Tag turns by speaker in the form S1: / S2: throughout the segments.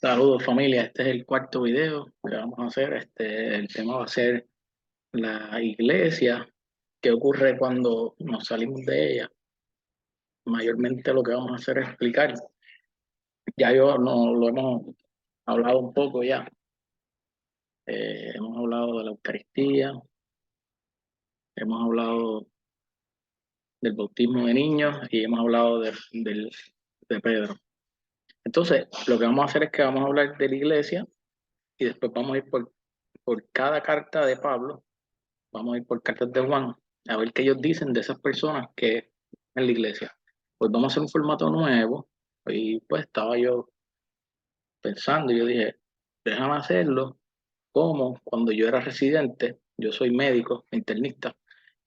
S1: Saludos familia, este es el cuarto video que vamos a hacer. El tema va a ser la iglesia, qué ocurre cuando nos salimos de ella. Mayormente lo que vamos a hacer es explicar. Ya yo no lo hemos hablado un poco ya. Hemos hablado de la Eucaristía, hemos hablado del bautismo de niños y hemos hablado de Pedro. Entonces, lo que vamos a hacer es que vamos a hablar de la iglesia y después vamos a ir por cada carta de Pablo. Vamos a ir por cartas de Juan, a ver qué ellos dicen de esas personas que en la iglesia. Pues vamos a hacer un formato nuevo. Y pues estaba yo pensando, y yo dije, déjame hacerlo como cuando yo era residente, yo soy médico, internista,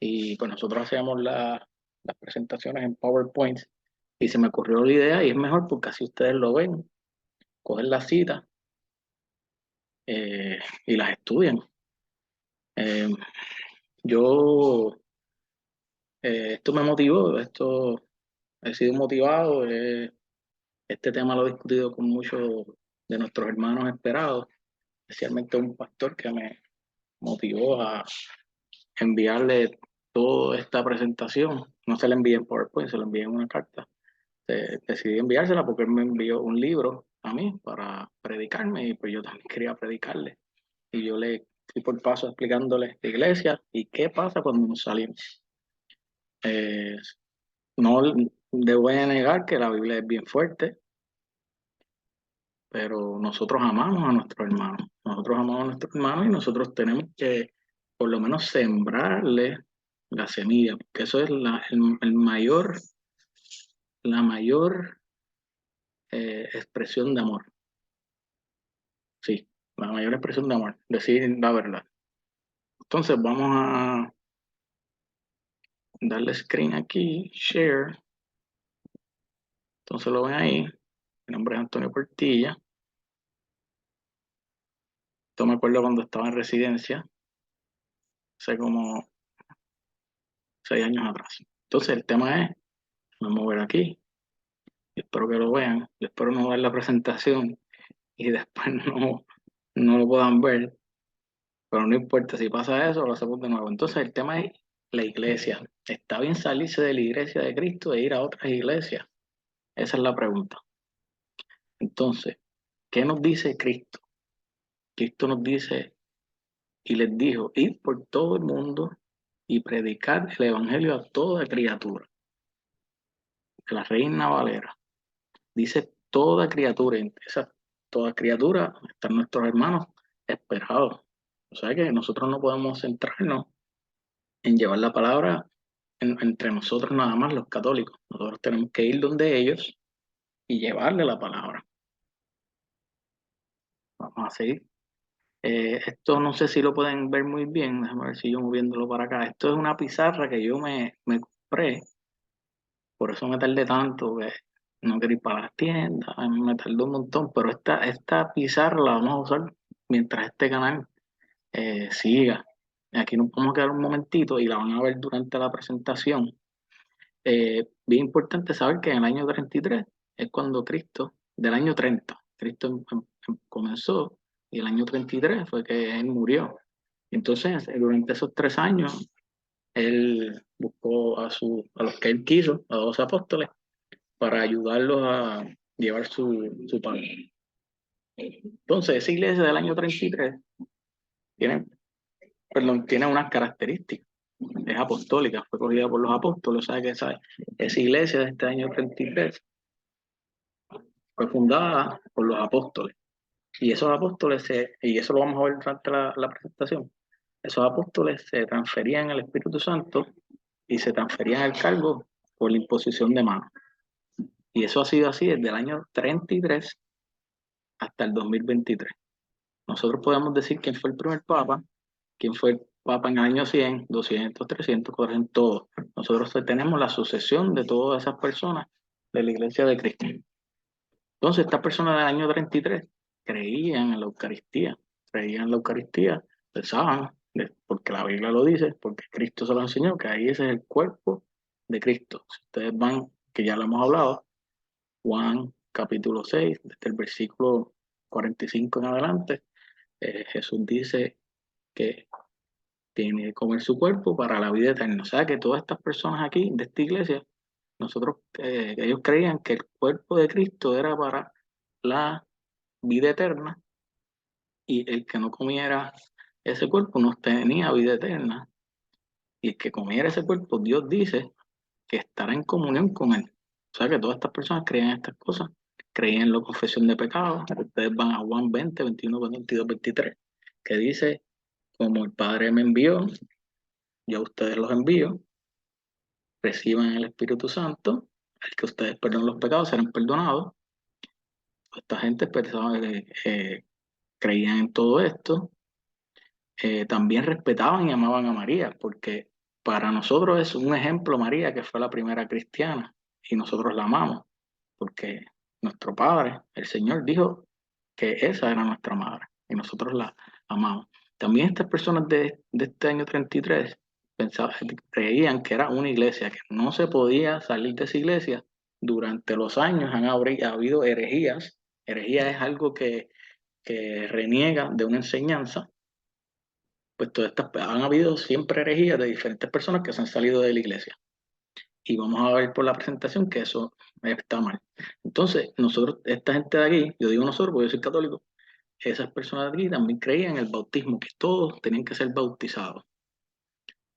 S1: y pues nosotros hacíamos las presentaciones en PowerPoint, y se me ocurrió la idea, y es mejor porque así ustedes lo ven, cogen la cita y las estudian. Eh, yo, esto me motivó, esto he sido motivado. Este tema lo he discutido con muchos de nuestros hermanos esperados, especialmente un pastor que me motivó a enviarle toda esta presentación. No se la envié en PowerPoint, se la envié en una carta. Decidí enviársela porque él me envió un libro a mí para predicarme y pues yo también quería predicarle. Y yo le fui por paso explicándole la iglesia y qué pasa cuando nos salimos. Eh, no le voy a negar que la Biblia es bien fuerte, pero nosotros amamos a nuestros hermanos. Nosotros amamos a nuestros hermanos y nosotros tenemos que por lo menos sembrarle la semilla, porque eso es la mayor expresión de amor. Sí, la mayor expresión de amor, decir la verdad. Entonces vamos a darle screen aquí, share. Entonces lo ven ahí. Mi nombre es Antonio Portilla. Esto me acuerdo cuando estaba en residencia, hace como 6 años atrás. Entonces el tema es, vamos a ver aquí. Espero que lo vean. Yo espero no ver la presentación y después no lo puedan ver, pero no importa, si pasa eso, lo hacemos de nuevo. Entonces, el tema es la iglesia. ¿Está bien salirse de la iglesia de Cristo e ir a otras iglesias? Esa es la pregunta. Entonces, ¿qué nos dice Cristo? Cristo nos dice y les dijo, id por todo el mundo y predicar el evangelio a toda criatura. La Reina Valera dice toda criatura, y esa toda criatura están nuestros hermanos esperados. O sea que nosotros no podemos centrarnos en llevar la palabra entre nosotros nada más los católicos. Nosotros tenemos que ir donde ellos y llevarle la palabra. Vamos a seguir. Esto no sé si lo pueden ver muy bien, déjame ver si yo moviéndolo para acá. Esto es una pizarra que yo me compré, por eso me tardé tanto, que no quería ir para las tiendas, me tardó un montón, pero esta pizarra la vamos a usar mientras este canal siga. Aquí nos vamos a quedar un momentito y la van a ver durante la presentación. Bien importante saber que en el año 33 es cuando Cristo, del año 30 Cristo comenzó y el año 33 fue que él murió. Entonces, durante esos 3 años, él buscó a los que él quiso, a 12 apóstoles, para ayudarlos a llevar su pan. Entonces, esa iglesia del año 33 tiene, perdón, tiene unas características. Es apostólica, fue cogida por los apóstoles, o sea que esa iglesia de este año 33 fue fundada por los apóstoles. Y esos apóstoles, y eso lo vamos a ver durante la presentación, esos apóstoles se transferían al Espíritu Santo y se transferían el cargo por la imposición de manos. Y eso ha sido así desde el año 33 hasta el 2023. Nosotros podemos decir quién fue el primer papa, quién fue el papa en el año 100, 200, 300, 400, todo. Nosotros tenemos la sucesión de todas esas personas de la iglesia de Cristo. Entonces, estas personas del año 33 creían en la Eucaristía, creían en la Eucaristía, pensaban, porque la Biblia lo dice, porque Cristo se lo enseñó, que ahí ese es el cuerpo de Cristo. Si ustedes van, que ya lo hemos hablado, Juan capítulo 6, desde el versículo 45 en adelante, Jesús dice que tiene que comer su cuerpo para la vida eterna. O sea que todas estas personas aquí de esta iglesia, ellos creían que el cuerpo de Cristo era para la vida eterna y el que no comiera ese cuerpo no tenía vida eterna. Y el que comiera ese cuerpo, Dios dice que estará en comunión con él. O sea que todas estas personas creían estas cosas, creían en la confesión de pecados. Ustedes van a Juan 20, 21, 22, 23, que dice, como el Padre me envió, yo a ustedes los envío, reciban el Espíritu Santo, al que ustedes perdonen los pecados serán perdonados. Esta gente pensaba creían en todo esto, también respetaban y amaban a María, porque para nosotros es un ejemplo María, que fue la primera cristiana, y nosotros la amamos, porque nuestro Padre, el Señor, dijo que esa era nuestra madre, y nosotros la amamos. También estas personas de este año 33 creían que era una iglesia, que no se podía salir de esa iglesia. Durante los años ha habido herejías. Herejía es algo que reniega de una enseñanza. Pues han habido siempre herejías de diferentes personas que se han salido de la iglesia. Y vamos a ver por la presentación que eso está mal. Entonces, nosotros, esta gente de aquí, yo digo nosotros porque yo soy católico, esas personas de aquí también creían en el bautismo, que todos tenían que ser bautizados.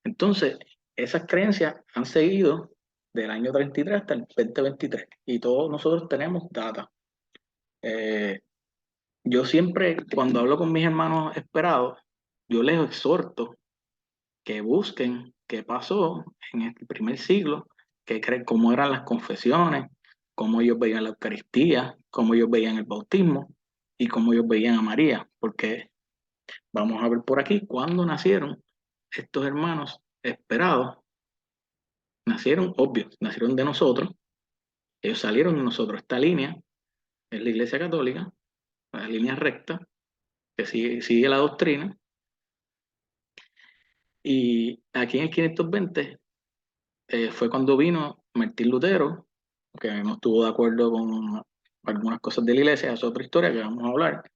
S1: Entonces, esas creencias han seguido del año 33 hasta el 2023 y todos nosotros tenemos data. Eh, yo siempre, cuando hablo con mis hermanos esperados, yo les exhorto que busquen qué pasó en el primer siglo, cómo eran las confesiones, cómo ellos veían la Eucaristía, cómo ellos veían el bautismo y cómo ellos veían a María, porque vamos a ver por aquí cuándo nacieron estos hermanos esperados. Nacieron, obvio, nacieron de nosotros, ellos salieron de nosotros. Esta línea es la Iglesia Católica, la línea recta, que sigue la doctrina, y aquí en el 520 fue cuando vino Martín Lutero, que no estuvo de acuerdo con algunas cosas de la iglesia, es otra historia que vamos a hablar.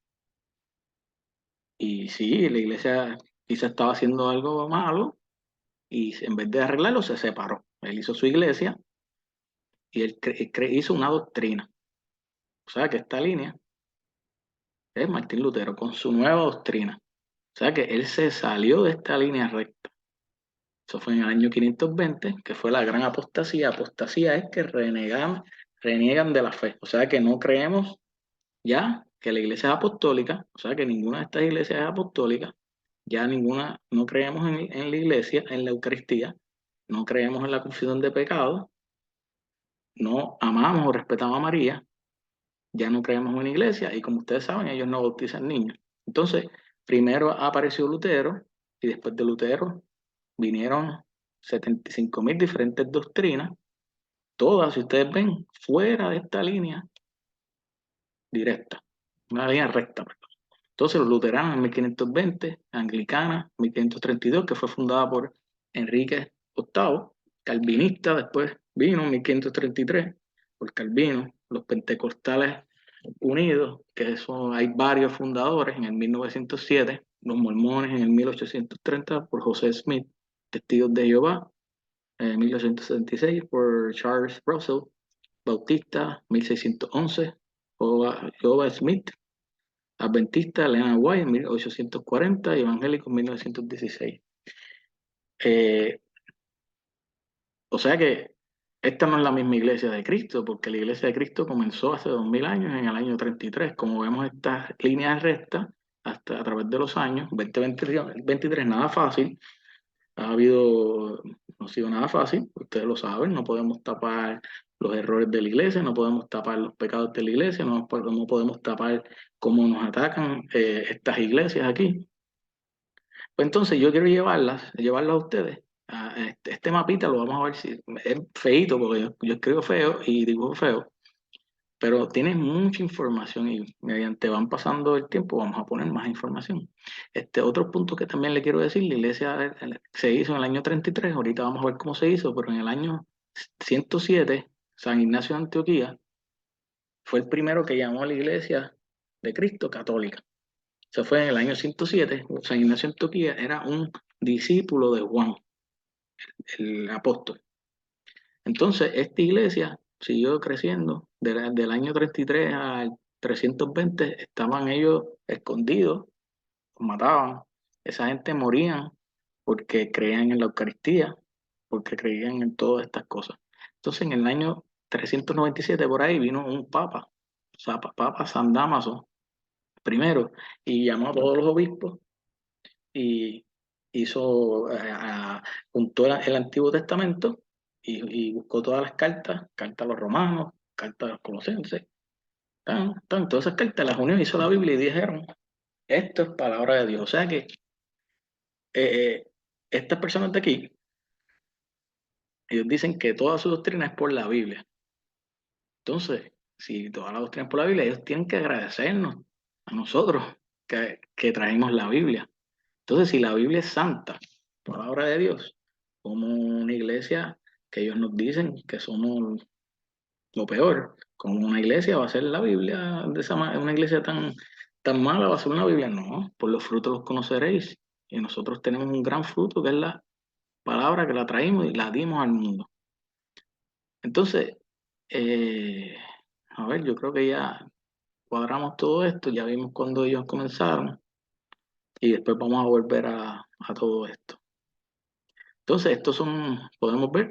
S1: Y sí, la iglesia quizá estaba haciendo algo malo y en vez de arreglarlo se separó. Él hizo su iglesia y hizo una doctrina. O sea que esta línea es Martín Lutero con su nueva doctrina. O sea que él se salió de esta línea recta. Eso fue en el año 520, que fue la gran apostasía. Apostasía es que reniegan de la fe. O sea que no creemos ya que la iglesia es apostólica, o sea que ninguna de estas iglesias es apostólica, ya ninguna, no creemos en la iglesia, en la Eucaristía, no creemos en la confesión de pecados, no amamos o respetamos a María, ya no creemos en una iglesia y como ustedes saben, ellos no bautizan niños. Entonces, primero apareció Lutero y después de Lutero vinieron 75.000 diferentes doctrinas, todas, si ustedes ven, fuera de esta línea directa, una línea recta. Entonces, los luteranos en 1520, anglicana 1532, que fue fundada por Enrique VIII, calvinista, después vino en 1533 por Calvino, los pentecostales unidos, que eso hay varios fundadores en el 1907, los mormones en el 1830 por José Smith, testigos de Jehová en 1876 por Charles Russell, Bautista 1611, Jehová Smith, Adventista, Elena White en 1840 y Evangélico en 1916. Eh, o sea que esta no es la misma iglesia de Cristo, porque la iglesia de Cristo comenzó hace 2000 años, en el año 33. Como vemos estas líneas rectas hasta a través de los años, 2023, nada fácil, no ha sido nada fácil, ustedes lo saben, no podemos tapar los errores de la iglesia, no podemos tapar los pecados de la iglesia, no podemos tapar cómo nos atacan estas iglesias aquí. Pues entonces yo quiero llevarlas a ustedes. Este mapita lo vamos a ver si es feíto, porque yo escribo feo y dibujo feo, pero tiene mucha información y mediante van pasando el tiempo vamos a poner más información. Otro punto que también le quiero decir, la iglesia se hizo en el año 33, ahorita vamos a ver cómo se hizo, pero en el año 107, San Ignacio de Antioquía fue el primero que llamó a la iglesia de Cristo católica. Se fue en el año 107. San Ignacio de Antioquía era un discípulo de Juan, el apóstol. Entonces, esta iglesia siguió creciendo. Del año 33 al 320 estaban ellos escondidos, los mataban. Esa gente morían porque creían en la Eucaristía, porque creían en todas estas cosas. Entonces, en el año 397 por ahí vino un papa, o sea, Papa San Dámaso primero, y llamó a todos los obispos y hizo, juntó el Antiguo Testamento y buscó todas las cartas, cartas a los romanos, cartas a los colosenses, todas esas cartas las unió, hizo la Biblia y dijeron, esto es palabra de Dios. O sea que estas personas de aquí, ellos dicen que toda su doctrina es por la Biblia. Entonces, si toda la doctrina es por la Biblia, ellos tienen que agradecernos a nosotros que traemos la Biblia. Entonces, si la Biblia es santa, palabra de Dios, como una iglesia que ellos nos dicen que somos lo peor, como una iglesia va a ser la Biblia de esa una iglesia tan mala va a ser una Biblia, no, por los frutos los conoceréis. Y nosotros tenemos un gran fruto que es la palabra que la traímos y la dimos al mundo. Entonces, eh, a ver, yo creo que ya cuadramos todo esto, ya vimos cuando ellos comenzaron y después vamos a volver a todo esto. Entonces, estos son, podemos ver,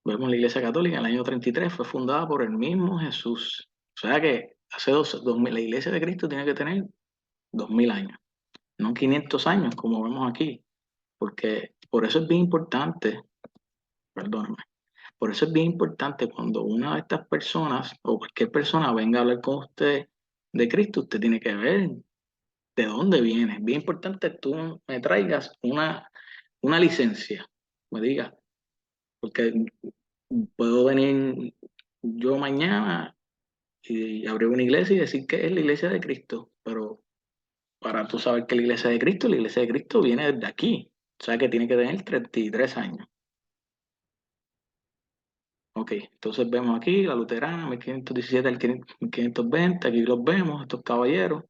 S1: vemos la Iglesia Católica en el año 33 fue fundada por el mismo Jesús. O sea que hace 2000, la Iglesia de Cristo tiene que tener 2000 años, no 500 años como vemos aquí, porque por eso es bien importante, perdóname, por eso es bien importante cuando una de estas personas o cualquier persona venga a hablar con usted de Cristo, usted tiene que ver de dónde viene. Es bien importante que tú me traigas una licencia, me digas, porque puedo venir yo mañana y abrir una iglesia y decir que es la iglesia de Cristo, pero para tú saber que la iglesia de Cristo viene desde aquí, o sea que tiene que tener 33 años. Ok, entonces vemos aquí la luterana, 1517 al 1520, aquí los vemos, estos caballeros,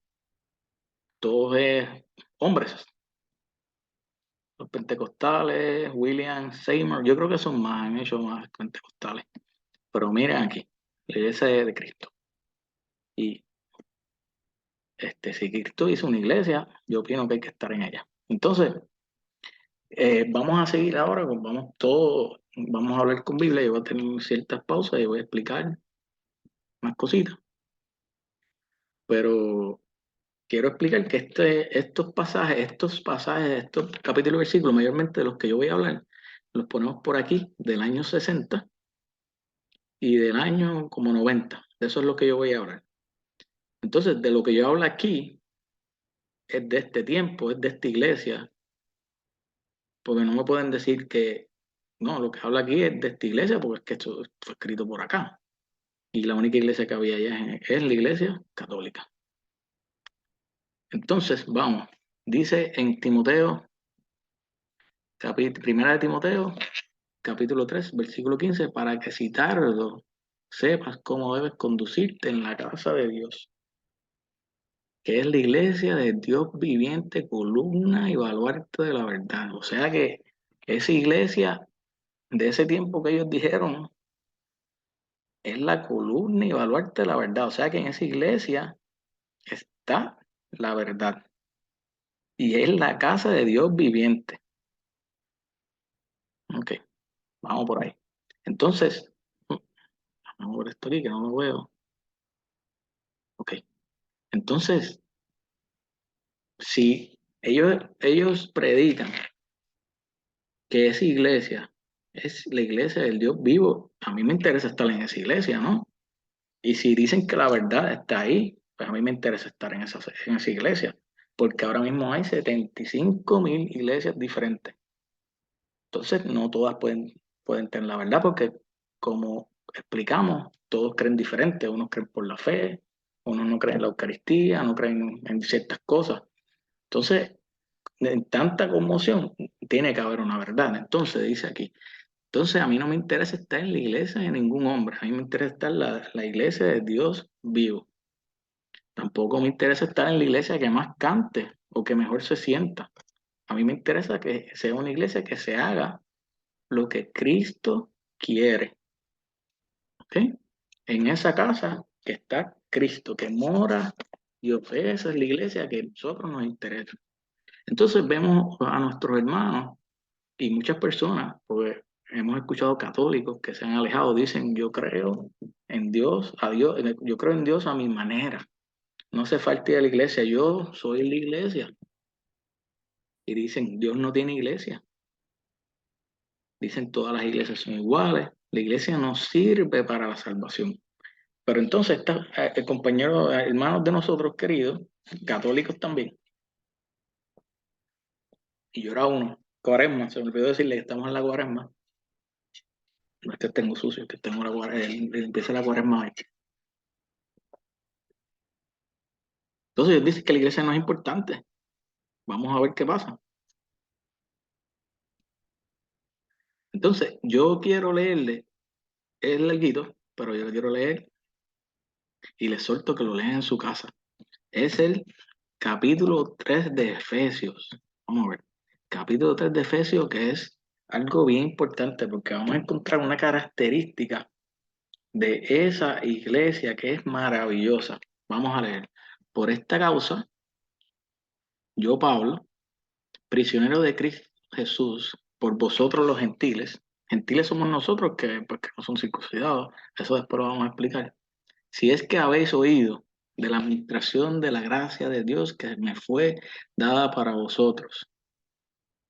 S1: todos hombres, los pentecostales, William Seymour, yo creo que son más, han hecho más pentecostales, pero miren aquí, la iglesia de Cristo. Y si Cristo hizo una iglesia, yo opino que hay que estar en ella. Entonces, vamos a seguir ahora, vamos a hablar con Biblia, yo voy a tener ciertas pausas y voy a explicar más cositas, pero quiero explicar que estos pasajes, estos capítulos y versículos, mayormente de los que yo voy a hablar, los ponemos por aquí del año 60 y del año como 90. De eso es lo que yo voy a hablar. Entonces, de lo que yo hablo aquí es de este tiempo, es de esta iglesia, porque no me pueden decir que no, lo que habla aquí es de esta iglesia, porque es que esto fue escrito por acá. Y la única iglesia que había allá es la iglesia católica. Entonces, vamos, dice en Timoteo, primera de Timoteo, capítulo 3 versículo 15 para que si tardo sepas cómo debes conducirte en la casa de Dios, que es la iglesia de Dios viviente, columna y baluarte de la verdad. O sea que esa iglesia de ese tiempo que ellos dijeron es la columna y baluarte de la verdad. O sea que en esa iglesia está la verdad y es la casa de Dios viviente. Ok, vamos por ahí. Entonces, vamos a ver esto aquí que no lo veo. Ok, entonces, si ellos predican que esa iglesia es la iglesia del Dios vivo, a mí me interesa estar en esa iglesia, ¿no? Y si dicen que la verdad está ahí, pues a mí me interesa estar en esa iglesia, porque ahora mismo hay 75.000 iglesias diferentes. Entonces, no todas pueden tener la verdad, porque como explicamos, todos creen diferente. Unos creen por la fe, unos no creen en la Eucaristía, no creen en ciertas cosas. Entonces, en tanta conmoción, tiene que haber una verdad. Entonces, dice aquí, entonces a mí no me interesa estar en la iglesia de ningún hombre, a mí me interesa estar en la iglesia de Dios vivo. Tampoco me interesa estar en la iglesia que más cante o que mejor se sienta. A mí me interesa que sea una iglesia que se haga lo que Cristo quiere. ¿Ok? En esa casa que está Cristo, que mora Dios. Esa es la iglesia que a nosotros nos interesa. Entonces vemos a nuestros hermanos y muchas personas, porque hemos escuchado católicos que se han alejado, dicen, yo creo en Dios, a Dios, yo creo en Dios a mi manera. No hace falta ir a la iglesia, yo soy la iglesia. Y dicen, Dios no tiene iglesia. Dicen, todas las iglesias son iguales. La iglesia no sirve para la salvación. Pero entonces está el compañero, hermanos de nosotros queridos, católicos también, y yo era uno, cuaresma, se me olvidó decirle que estamos en la cuaresma, no es que tengo sucio, es que tengo la cuaresma, empieza la cuaresma hoy. Entonces ellos dicen que la iglesia no es importante, vamos a ver qué pasa. Entonces yo quiero leerle, es larguito, pero yo lo quiero leer y les suelto que lo lean en su casa. Es el capítulo 3 de Efesios. Vamos a ver. Capítulo 3 de Efesios, que es algo bien importante porque vamos a encontrar una característica de esa iglesia que es maravillosa. Vamos a leer. Por esta causa, yo, Pablo, prisionero de Cristo Jesús, por vosotros los gentiles. Gentiles somos nosotros que, pues, que no son circuncidados. Eso después lo vamos a explicar. Si es que habéis oído de la administración de la gracia de Dios que me fue dada para vosotros,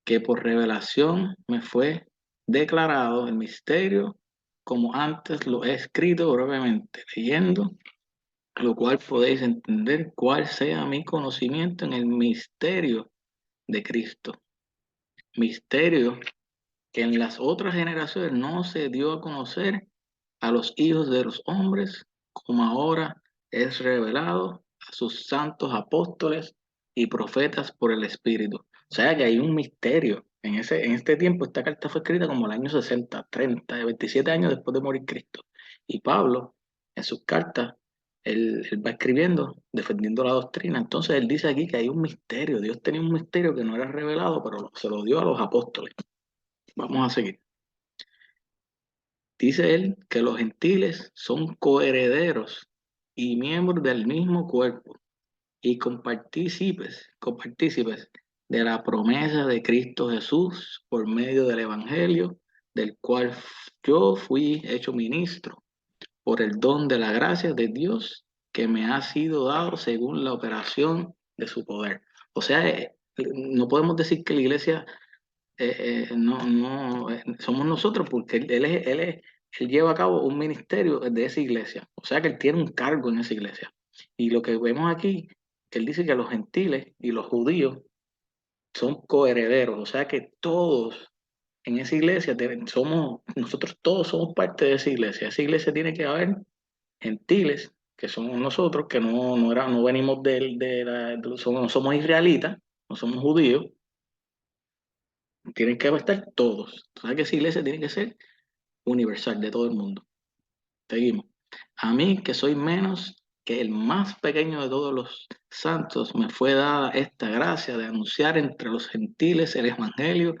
S1: que por revelación me fue declarado el misterio, como antes lo he escrito brevemente, leyendo, lo cual podéis entender cuál sea mi conocimiento en el misterio de Cristo. Misterio que en las otras generaciones no se dio a conocer a los hijos de los hombres, como ahora es revelado a sus santos apóstoles y profetas por el Espíritu. O sea que hay un misterio. En este tiempo, esta carta fue escrita como el año 60, 30, 27 años después de morir Cristo. Y Pablo, en sus cartas, él va escribiendo, defendiendo la doctrina. Entonces él dice aquí que hay un misterio. Dios tenía un misterio que no era revelado, pero se lo dio a los apóstoles. Vamos a seguir. Dice él que los gentiles son coherederos y miembros del mismo cuerpo y compartícipes de la promesa de Cristo Jesús por medio del Evangelio, del cual yo fui hecho ministro por el don de la gracia de Dios que me ha sido dado según la operación de su poder. O sea, no podemos decir que la iglesia somos nosotros porque él lleva a cabo un ministerio de esa iglesia, o sea que él tiene un cargo en esa iglesia. Y lo que vemos aquí, que él dice que los gentiles y los judíos son coherederos, o sea que todos en esa iglesia nosotros todos somos parte de esa iglesia tiene que haber gentiles, que somos nosotros, que no venimos no somos israelitas, no somos judíos, tienen que estar todos. O sea que esa iglesia tiene que ser universal, de todo el mundo. Seguimos. A mí, que soy menos que el más pequeño de todos los santos, me fue dada esta gracia de anunciar entre los gentiles el evangelio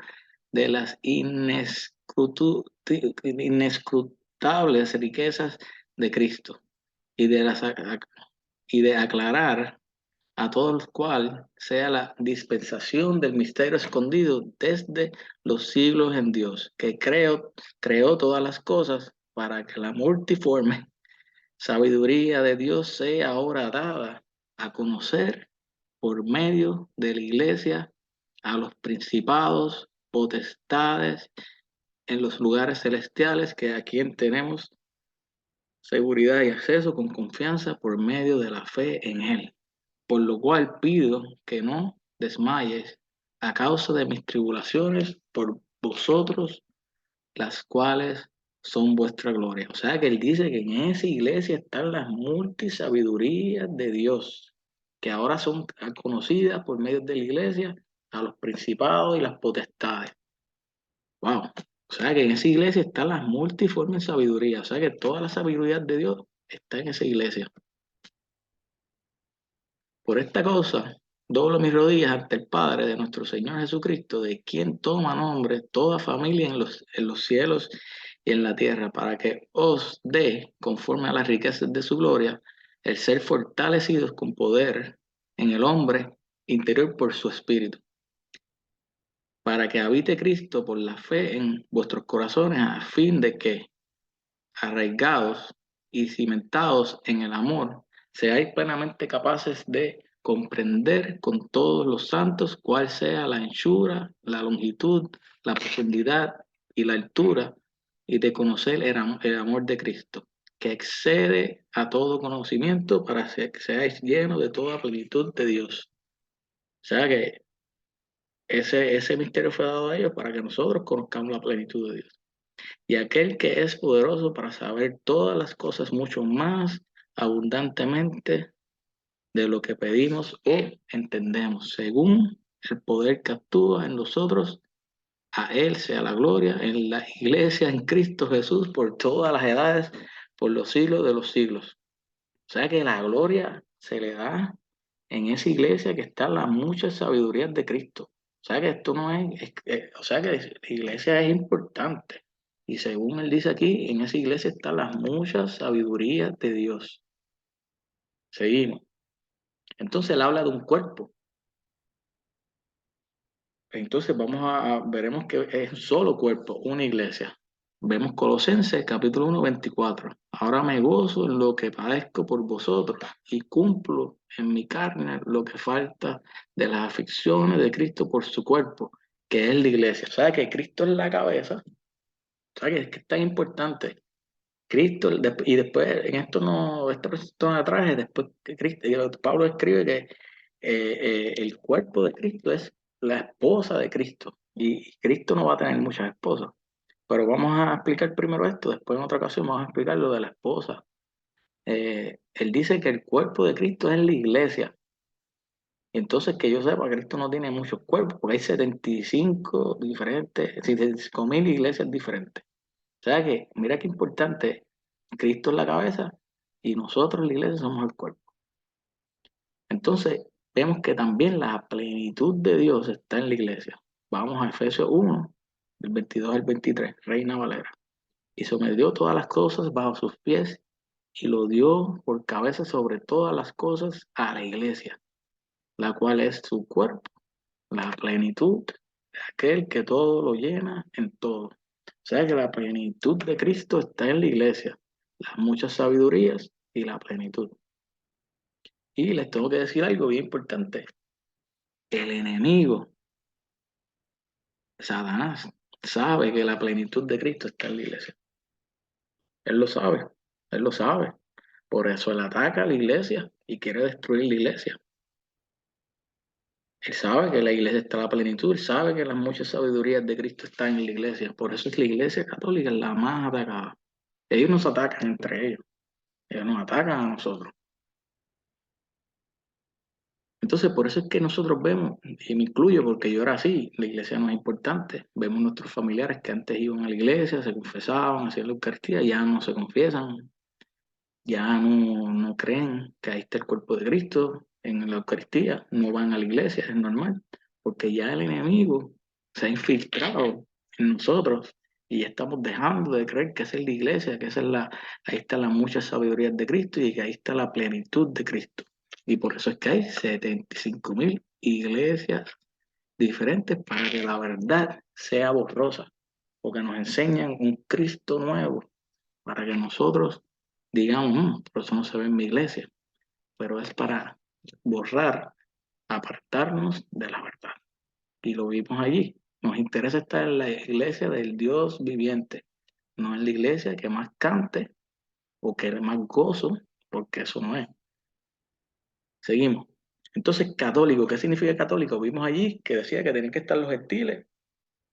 S1: de las inescrutables riquezas de Cristo y de aclarar a todos los cuales sea la dispensación del misterio escondido desde los siglos en Dios, que creó todas las cosas para que la multiforme sabiduría de Dios sea ahora dada a conocer por medio de la iglesia a los principados, potestades en los lugares celestiales, que a quien tenemos seguridad y acceso con confianza por medio de la fe en Él. Por lo cual pido que no desmayes a causa de mis tribulaciones por vosotros, las cuales son vuestra gloria. O sea que él dice que en esa iglesia están las multisabidurías de Dios, que ahora son conocidas por medio de la iglesia a los principados y las potestades. Wow. O sea que en esa iglesia están las multiformes sabidurías. O sea que toda la sabiduría de Dios está en esa iglesia. Por esta cosa, doblo mis rodillas ante el Padre de nuestro Señor Jesucristo, de quien toma nombre toda familia en los cielos y en la tierra, para que os dé, conforme a las riquezas de su gloria, el ser fortalecidos con poder en el hombre interior por su espíritu, para que habite Cristo por la fe en vuestros corazones, a fin de que, arraigados y cimentados en el amor, seáis plenamente capaces de comprender con todos los santos cuál sea la anchura, la longitud, la profundidad y la altura, y de conocer el amor de Cristo, que excede a todo conocimiento, para que seáis llenos de toda plenitud de Dios. O sea que ese misterio fue dado a ellos para que nosotros conozcamos la plenitud de Dios. Y aquel que es poderoso para saber todas las cosas mucho más abundantemente de lo que pedimos o entendemos, según el poder que actúa en nosotros, a Él sea la gloria en la iglesia, en Cristo Jesús, por todas las edades, por los siglos de los siglos. O sea que la gloria se le da en esa iglesia que está la mucha sabiduría de Cristo. O sea que esto no o sea que la iglesia es importante. Y según él dice aquí, en esa iglesia está la mucha sabiduría de Dios. Seguimos. Entonces él habla de un cuerpo. Entonces veremos que es un solo cuerpo, una iglesia. Vemos Colosenses capítulo 1, 24. Ahora me gozo en lo que padezco por vosotros y cumplo en mi carne lo que falta de las aflicciones de Cristo por su cuerpo, que es la iglesia. O sea que Cristo es la cabeza. O sea que es tan importante. Cristo, y después, en esto no, esta presentación atrás, después que Cristo, Pablo escribe que el cuerpo de Cristo es la esposa de Cristo, y Cristo no va a tener muchas esposas, pero vamos a explicar primero esto, después en otra ocasión vamos a explicar lo de la esposa. Él dice que el cuerpo de Cristo es la iglesia, y entonces que yo sepa, Cristo no tiene muchos cuerpos, porque hay 75 diferentes, 75.000 iglesias diferentes. O sea que, mira qué importante, Cristo es la cabeza y nosotros, la iglesia, somos el cuerpo. Entonces, vemos que también la plenitud de Dios está en la iglesia. Vamos a Efesios 1, del 22 al 23, Reina Valera. Y sometió todas las cosas bajo sus pies y lo dio por cabeza sobre todas las cosas a la iglesia, la cual es su cuerpo, la plenitud de aquel que todo lo llena en todo. O sea que la plenitud de Cristo está en la iglesia, las muchas sabidurías y la plenitud. Y les tengo que decir algo bien importante. El enemigo, Satanás, sabe que la plenitud de Cristo está en la iglesia. Él lo sabe, él lo sabe. Por eso él ataca a la iglesia y quiere destruir la iglesia. Él sabe que la iglesia está a la plenitud, él sabe que las muchas sabidurías de Cristo están en la iglesia. Por eso es que la iglesia católica es la más atacada. Ellos nos atacan entre ellos nos atacan a nosotros. Entonces, por eso es que nosotros vemos, y me incluyo porque yo era así, la iglesia no es importante. Vemos nuestros familiares que antes iban a la iglesia, se confesaban, hacían la Eucaristía, ya no se confiesan, ya no creen que ahí está el cuerpo de Cristo en la Eucaristía, no van a la iglesia, es normal, porque ya el enemigo se ha infiltrado en nosotros y ya estamos dejando de creer que esa es la iglesia, que ahí está la mucha sabiduría de Cristo y que ahí está la plenitud de Cristo. Y por eso es que hay 75.000 iglesias diferentes para que la verdad sea borrosa, porque nos enseñan un Cristo nuevo para que nosotros digamos, por eso no se ve en mi iglesia, pero es para borrar, apartarnos de la verdad. Y lo vimos allí. Nos interesa estar en la iglesia del Dios viviente, no en la iglesia que más cante o que dé más gozo, porque eso no es. Seguimos. Entonces, católico, ¿qué significa católico? Vimos allí que decía que tenían que estar los gentiles,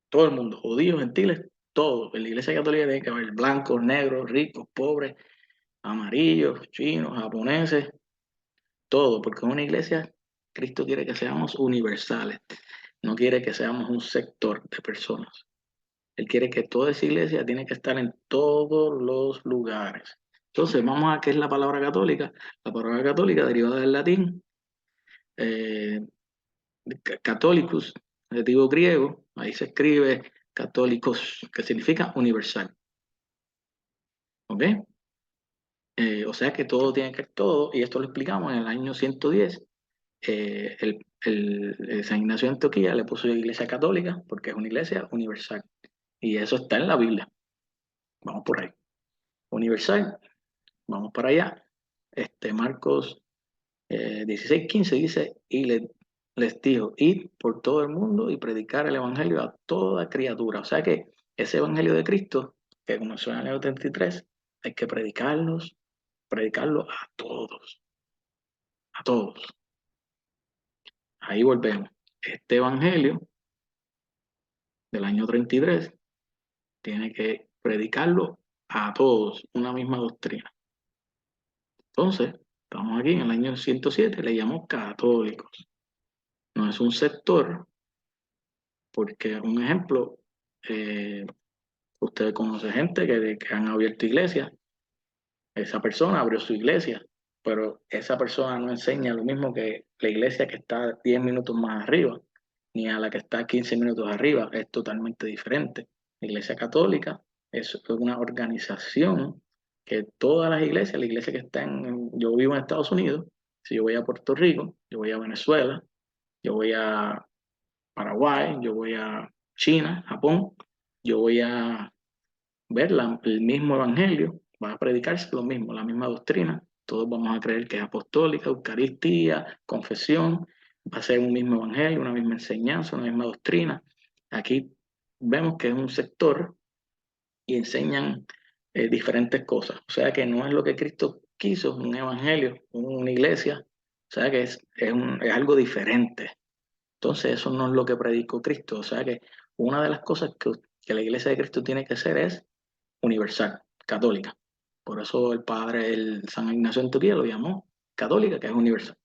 S1: todo el mundo, judíos, gentiles, todos. En la iglesia católica tiene que haber blancos, negros, ricos, pobres, amarillos, chinos, japoneses, todo, porque en una iglesia Cristo quiere que seamos universales, no quiere que seamos un sector de personas. Él quiere que toda esa iglesia tiene que estar en todos los lugares. Entonces, vamos a qué es la palabra católica. La palabra católica, derivada del latín, eh, Catholicus, adjetivo griego, ahí se escribe católicos, que significa universal, ¿ok? O sea que todo tiene que ver todo, y esto lo explicamos en el año 110. San Ignacio de Antioquía le puso iglesia católica porque es una iglesia universal, y eso está en la Biblia. Vamos por ahí. Universal, vamos para allá. Marcos 16:15 dice, les dijo, id por todo el mundo y predicar el evangelio a toda criatura. O sea que ese evangelio de Cristo, que comenzó en el año 33, hay que predicarlo a todos. Ahí volvemos. Este evangelio del año 33 tiene que predicarlo a todos, una misma doctrina. Entonces, estamos aquí en el año 107, le llamamos católicos. No es un sector, porque un ejemplo, eh, usted conoce gente que han abierto iglesias, esa persona abrió su iglesia, pero esa persona no enseña lo mismo que la iglesia que está 10 minutos más arriba, ni a la que está 15 minutos arriba, es totalmente diferente. La iglesia católica es una organización que todas las iglesias, la iglesia que está yo vivo en Estados Unidos, si yo voy a Puerto Rico, yo voy a Venezuela, yo voy a Paraguay, yo voy a China, Japón, yo voy a ver el mismo evangelio, va a predicarse lo mismo, la misma doctrina. Todos vamos a creer que es apostólica, Eucaristía, confesión, va a ser un mismo evangelio, una misma enseñanza, una misma doctrina. Aquí vemos que es un sector y enseñan diferentes cosas. O sea que no es lo que Cristo quiso, un evangelio, una iglesia. O sea que es algo diferente. Entonces eso no es lo que predicó Cristo. O sea que una de las cosas que la iglesia de Cristo tiene que hacer es universal, católica. Por eso el padre, el San Ignacio de Antioquía lo llamó católica, que es universal.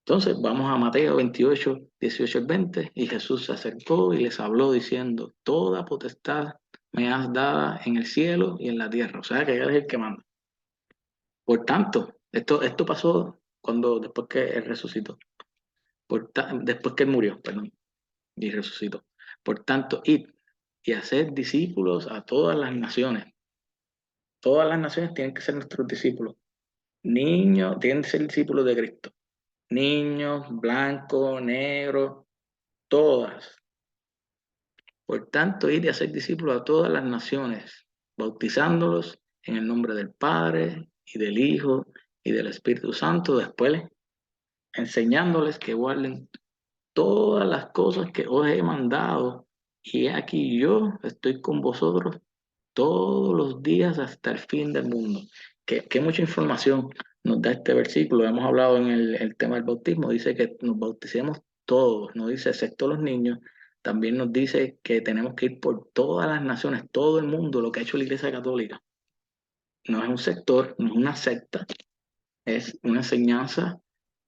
S1: Entonces vamos a Mateo 28, 18 al 20, y Jesús se acercó y les habló diciendo, toda potestad me has dada en el cielo y en la tierra. O sea que Él es el que manda. Por tanto, esto pasó después que Él resucitó, después que Él murió, perdón, y resucitó. Por tanto, id y haced discípulos a todas las naciones. Todas las naciones tienen que ser nuestros discípulos. Niños, tienen que ser discípulos de Cristo. Niños, blancos, negros, todas. Por tanto, ir y hacer discípulos a todas las naciones, bautizándolos en el nombre del Padre y del Hijo y del Espíritu Santo, después enseñándoles que guarden todas las cosas que os he mandado. Y aquí yo estoy con vosotros todos los días hasta el fin del mundo. Que mucha información nos da este versículo. Hemos hablado en el tema del bautismo. Dice que nos bauticemos todos, no dice excepto los niños. También nos dice que tenemos que ir por todas las naciones, todo el mundo, lo que ha hecho la Iglesia Católica. No es un sector, no es una secta, es una enseñanza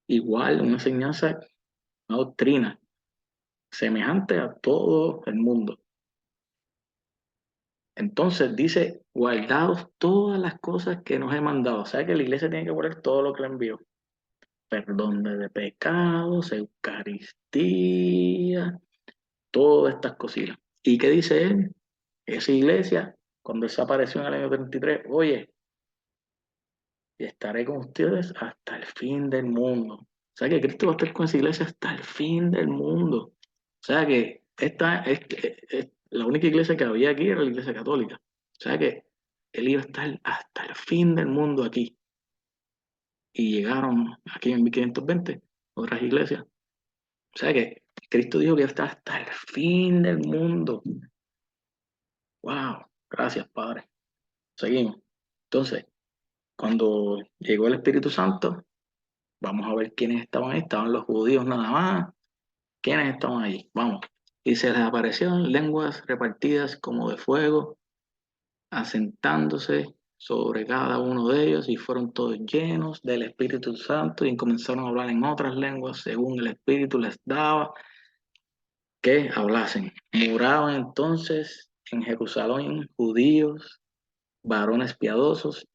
S1: igual, una enseñanza, una doctrina semejante a todo el mundo. Entonces dice, guardaos todas las cosas que nos he mandado. O sea que la iglesia tiene que guardar todo lo que le envió. Perdón de pecados, Eucaristía, todas estas cositas. ¿Y qué dice él? Esa iglesia, cuando él se apareció en el año 33, oye, y estaré con ustedes hasta el fin del mundo. O sea que Cristo va a estar con esa iglesia hasta el fin del mundo. O sea que esta es la única iglesia que había aquí era la iglesia católica. O sea que él iba a estar hasta el fin del mundo aquí. Y llegaron aquí en 1520 otras iglesias. O sea que Cristo dijo que iba a estar hasta el fin del mundo. ¡Wow! Gracias, Padre. Seguimos. Entonces, cuando llegó el Espíritu Santo, vamos a ver quiénes estaban ahí. Estaban los judíos nada más. ¿Quiénes estaban allí? Vamos. Y se les aparecieron lenguas repartidas como de fuego, asentándose sobre cada uno de ellos, y fueron todos llenos del Espíritu Santo y comenzaron a hablar en otras lenguas según el Espíritu les daba que hablasen. Moraban entonces en Jerusalén judíos, varones piadosos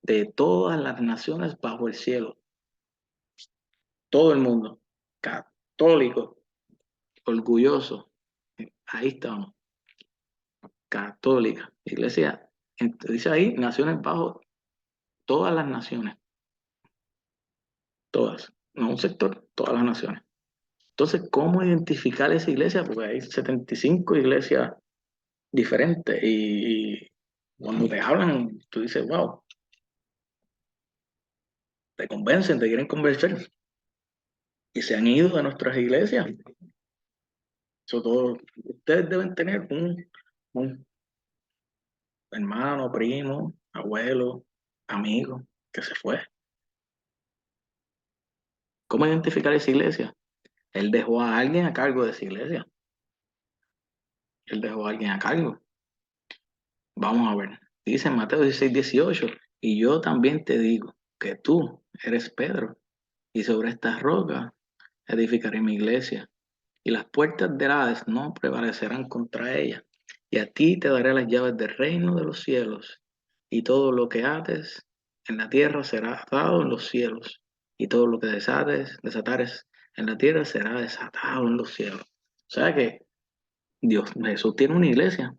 S1: de todas las naciones bajo el cielo. todo el mundo, católico, orgulloso, ahí estamos, católica, iglesia, dice ahí, naciones bajo todas las naciones, todas, no un sector, todas las naciones. Entonces, ¿cómo identificar esa iglesia? Porque hay 75 iglesias diferentes y cuando te hablan, tú dices, wow, te convencen, te quieren convencer y se han ido de nuestras iglesias. Sobre todo, ustedes deben tener un hermano, primo, abuelo, amigo que se fue. ¿Cómo identificar esa iglesia? Él dejó a alguien a cargo de esa iglesia. Él dejó a alguien a cargo. Vamos a ver. Dice en Mateo 16:18, y yo también te digo que tú eres Pedro, y sobre esta roca edificaré mi iglesia, y las puertas del Hades no prevalecerán contra ella. Y a ti te daré las llaves del reino de los cielos, y todo lo que ates en la tierra será atado en los cielos, y todo lo que desatares en la tierra será desatado en los cielos. O sea que Jesús tiene una iglesia.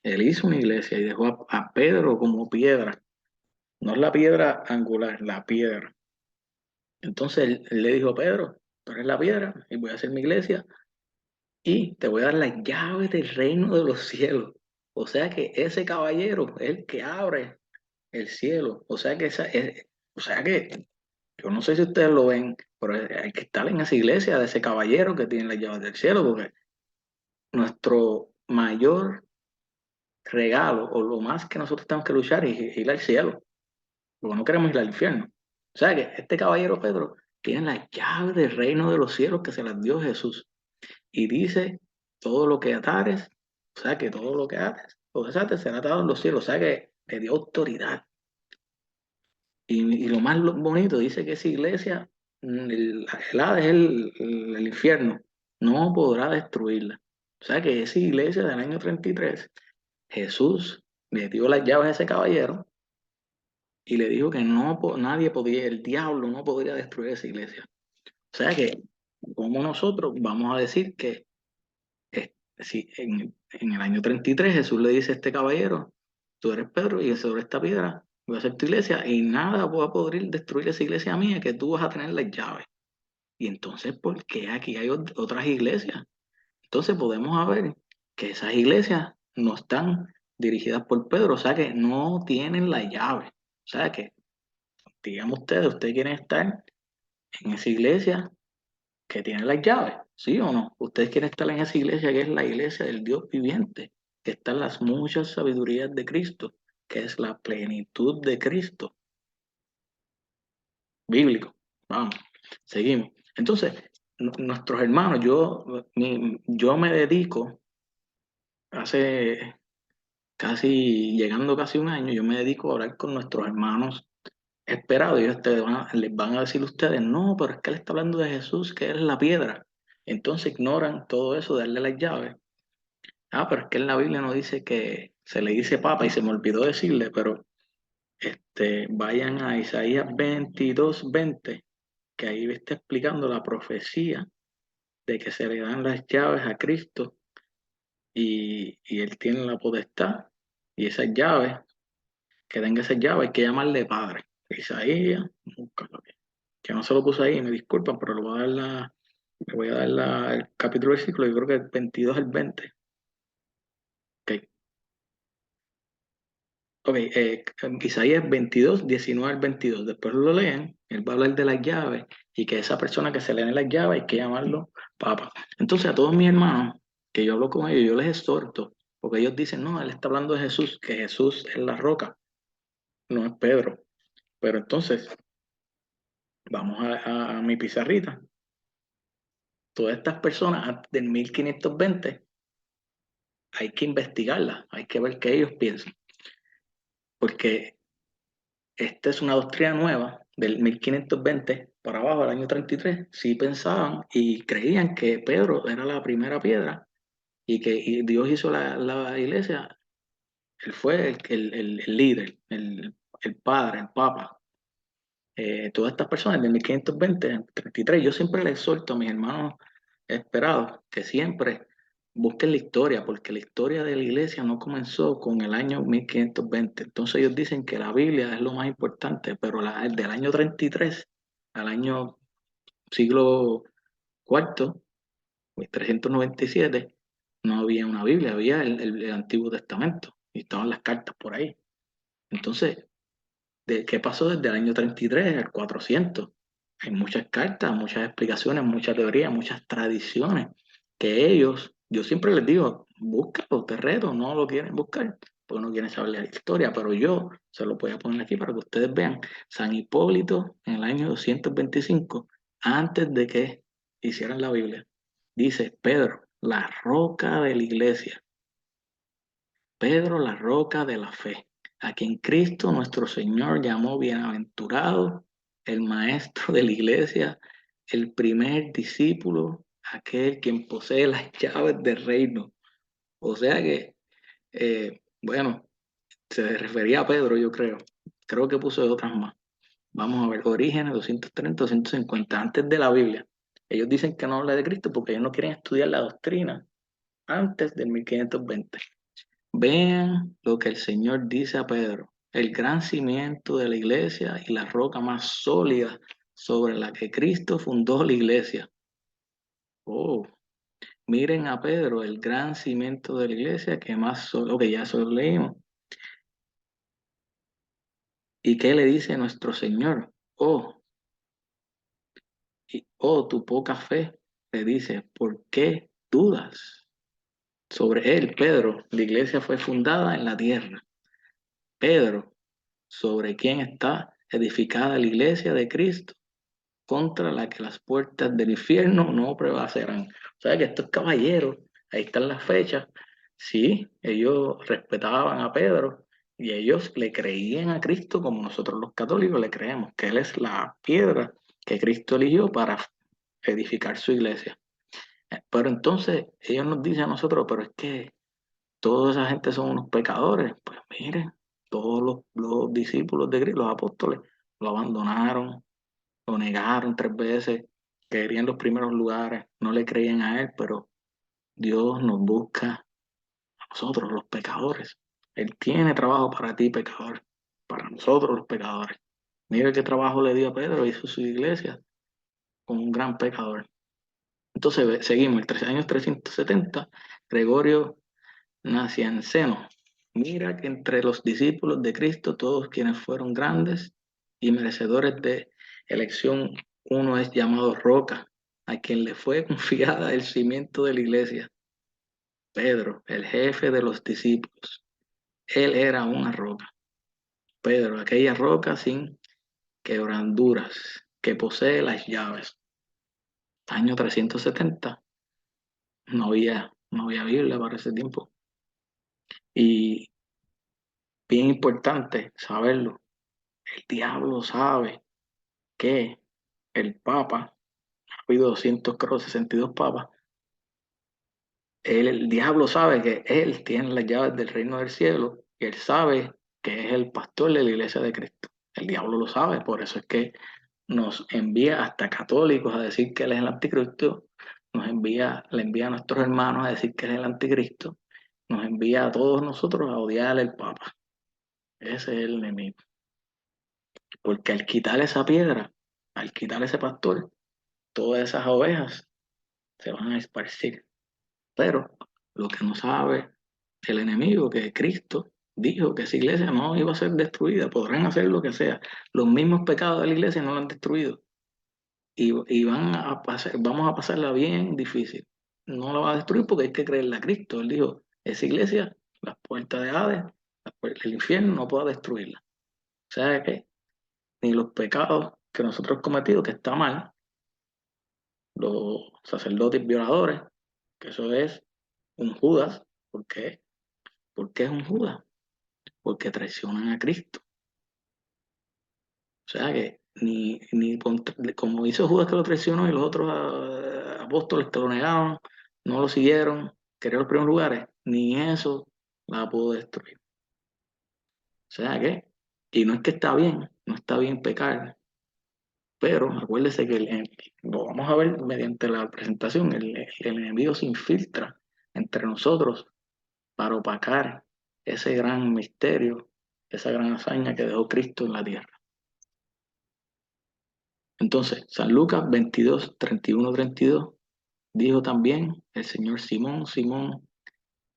S1: Él hizo una iglesia y dejó a Pedro como piedra. No es la piedra angular, la piedra. Entonces él le dijo, Pedro, tú eres la piedra y voy a hacer mi iglesia y te voy a dar las llaves del reino de los cielos. O sea que ese caballero es el que abre el cielo. O sea que yo no sé si ustedes lo ven, pero hay que estar en esa iglesia de ese caballero que tiene las llaves del cielo, porque nuestro mayor regalo o lo más que nosotros tenemos que luchar es ir al cielo, porque no queremos ir al infierno. O sea que este caballero Pedro tiene las llaves del reino de los cielos que se las dio Jesús. Y dice, todo lo que atares, o sea que todo lo que ates o desates será atado en los cielos, o sea que te dio autoridad. Y lo más bonito, dice que esa iglesia, el Hades es el infierno, no podrá destruirla. O sea que esa iglesia del año 33 Jesús le dio las llaves a ese caballero y le dijo que nadie podía, el diablo no podría destruir esa iglesia. O sea que, como nosotros vamos a decir que si en el año 33 Jesús le dice a este caballero, tú eres Pedro y sobre esta piedra voy a hacer tu iglesia y nada va a poder destruir esa iglesia mía que tú vas a tener las llaves. Y entonces, ¿por qué aquí hay otras iglesias? Entonces podemos ver que esas iglesias no están dirigidas por Pedro, o sea que no tienen la llave. O sea que, digamos ustedes quieren estar en esa iglesia que tiene las llaves, ¿sí o no? Ustedes quieren estar en esa iglesia que es la iglesia del Dios viviente, que están las muchas sabidurías de Cristo, que es la plenitud de Cristo, bíblico. Vamos, seguimos. Entonces, nuestros hermanos, yo me dedico, hace casi un año, yo me dedico a hablar con nuestros hermanos esperados. Y ellos les van a decir a ustedes, no, pero es que él está hablando de Jesús, que él es la piedra. Entonces ignoran todo eso, de darle las llaves. Ah, pero es que en la Biblia no dice que se le dice papa y se me olvidó decirle, pero vayan a Isaías 22:20, que ahí está explicando la profecía de que se le dan las llaves a Cristo y él tiene la potestad y esas llaves, que tenga esas llaves, hay que llamarle Padre. Isaías, búscalo aquí, que no se lo puse ahí, me disculpan, pero le voy a dar el capítulo versículo, yo creo que el 22 al 20. Ok, ok, Isaías 22:19 al 22. Después lo leen, él va a hablar de las llaves y que esa persona que se le den las llaves hay que llamarlo Papa. Entonces a todos mis hermanos, que yo hablo con ellos, yo les exhorto, porque ellos dicen, no, él está hablando de Jesús, que Jesús es la roca, no es Pedro. Pero entonces, vamos a mi pizarrita. Todas estas personas antes del 1520 hay que investigarlas, hay que ver qué ellos piensan, porque esta es una doctrina nueva del 1520 para abajo, del año 33. Sí pensaban y creían que Pedro era la primera piedra y que Dios hizo la iglesia. Él fue el líder, el padre, el papa. todas estas personas de 1520, 33, yo siempre les exhorto a mis hermanos esperados que siempre busquen la historia, porque la historia de la iglesia no comenzó con el año 1520. Entonces ellos dicen que la Biblia es lo más importante, pero del año 33 al año siglo cuarto, 397, no había una Biblia, había el Antiguo Testamento y estaban las cartas por ahí. Entonces, ¿qué pasó desde el año 33 al 400? Hay muchas cartas, muchas explicaciones, mucha teoría, muchas tradiciones que ellos, yo siempre les digo, búscalo, te reto, no lo quieren buscar, porque no quieren saber la historia, pero yo se lo voy a poner aquí para que ustedes vean. San Hipólito, en el año 225, antes de que hicieran la Biblia, dice Pedro, la roca de la iglesia. Pedro, la roca de la fe, a quien Cristo nuestro Señor llamó bienaventurado, el maestro de la iglesia, el primer discípulo, aquel quien posee las llaves del reino. O sea que, bueno, se refería a Pedro, yo creo. Creo que puso de otras más. Vamos a ver, Orígenes 230, 250, antes de la Biblia. Ellos dicen que no habla de Cristo porque ellos no quieren estudiar la doctrina antes del 1520. Vean lo que el Señor dice a Pedro, el gran cimiento de la iglesia y la roca más sólida sobre la que Cristo fundó la iglesia. Oh, miren a Pedro, el gran cimiento de la iglesia que más sólido, que ya eso lo leímos. ¿Y qué le dice nuestro Señor? Oh, tu poca fe, le dice, ¿por qué dudas? Sobre él, Pedro, la iglesia fue fundada en la tierra. Pedro, sobre quien está edificada la iglesia de Cristo, contra la que las puertas del infierno no prevalecerán. O sea que estos caballeros, ahí están las fechas, sí, ellos respetaban a Pedro y ellos le creían a Cristo como nosotros los católicos le creemos, que Él es la piedra que Cristo eligió para edificar su iglesia. Pero entonces ellos nos dicen a nosotros, pero es que toda esa gente son unos pecadores. Pues miren, todos los discípulos de Cristo, los apóstoles, lo abandonaron, lo negaron 3 veces, querían los primeros lugares, no le creían a Él, pero Dios nos busca a nosotros, los pecadores. Él tiene trabajo para ti, pecador, para nosotros los pecadores. Mira qué trabajo le dio a Pedro, hizo su iglesia con un gran pecador. Entonces seguimos, el año 370, Gregorio Nacianceno. Mira que entre los discípulos de Cristo, todos quienes fueron grandes y merecedores de elección, uno es llamado Roca, a quien le fue confiada el cimiento de la iglesia. Pedro, el jefe de los discípulos. Él era una roca. Pedro, aquella roca sin quebraduras, que posee las llaves. Año 370, no había Biblia para ese tiempo. Y bien importante saberlo, el diablo sabe que el Papa, ha habido 200, creo, 62 papas, el diablo sabe que él tiene las llaves del reino del cielo y él sabe que es el pastor de la iglesia de Cristo. El diablo lo sabe, por eso es que nos envía hasta católicos a decir que él es el anticristo, le envía a nuestros hermanos a decir que él es el anticristo, nos envía a todos nosotros a odiar al Papa. Ese es el enemigo. Porque al quitar esa piedra, al quitar ese pastor, todas esas ovejas se van a esparcir. Pero lo que no sabe el enemigo, que Cristo dijo que esa iglesia no iba a ser destruida, podrán hacer lo que sea. Los mismos pecados de la iglesia no la han destruido. Y vamos a pasarla bien difícil. No la va a destruir porque hay que creerle a Cristo. Él dijo, esa iglesia, las puertas de Hades, el infierno no puede destruirla. O sea que ni los pecados que nosotros hemos cometido, que está mal, los sacerdotes violadores, que eso es un Judas. ¿Por qué? ¿Por qué es un Judas? Porque traicionan a Cristo. O sea que como hizo Judas que lo traicionó y los otros apóstoles que lo negaron, no lo siguieron, querían los primeros lugares, ni eso la pudo destruir. O sea que, y no es que está bien, no está bien pecar, Pero acuérdese que lo vamos a ver mediante la presentación, el enemigo se infiltra entre nosotros para opacar ese gran misterio, esa gran hazaña que dejó Cristo en la tierra. Entonces, San Lucas 22, 31, 32, dijo también el Señor: Simón, Simón,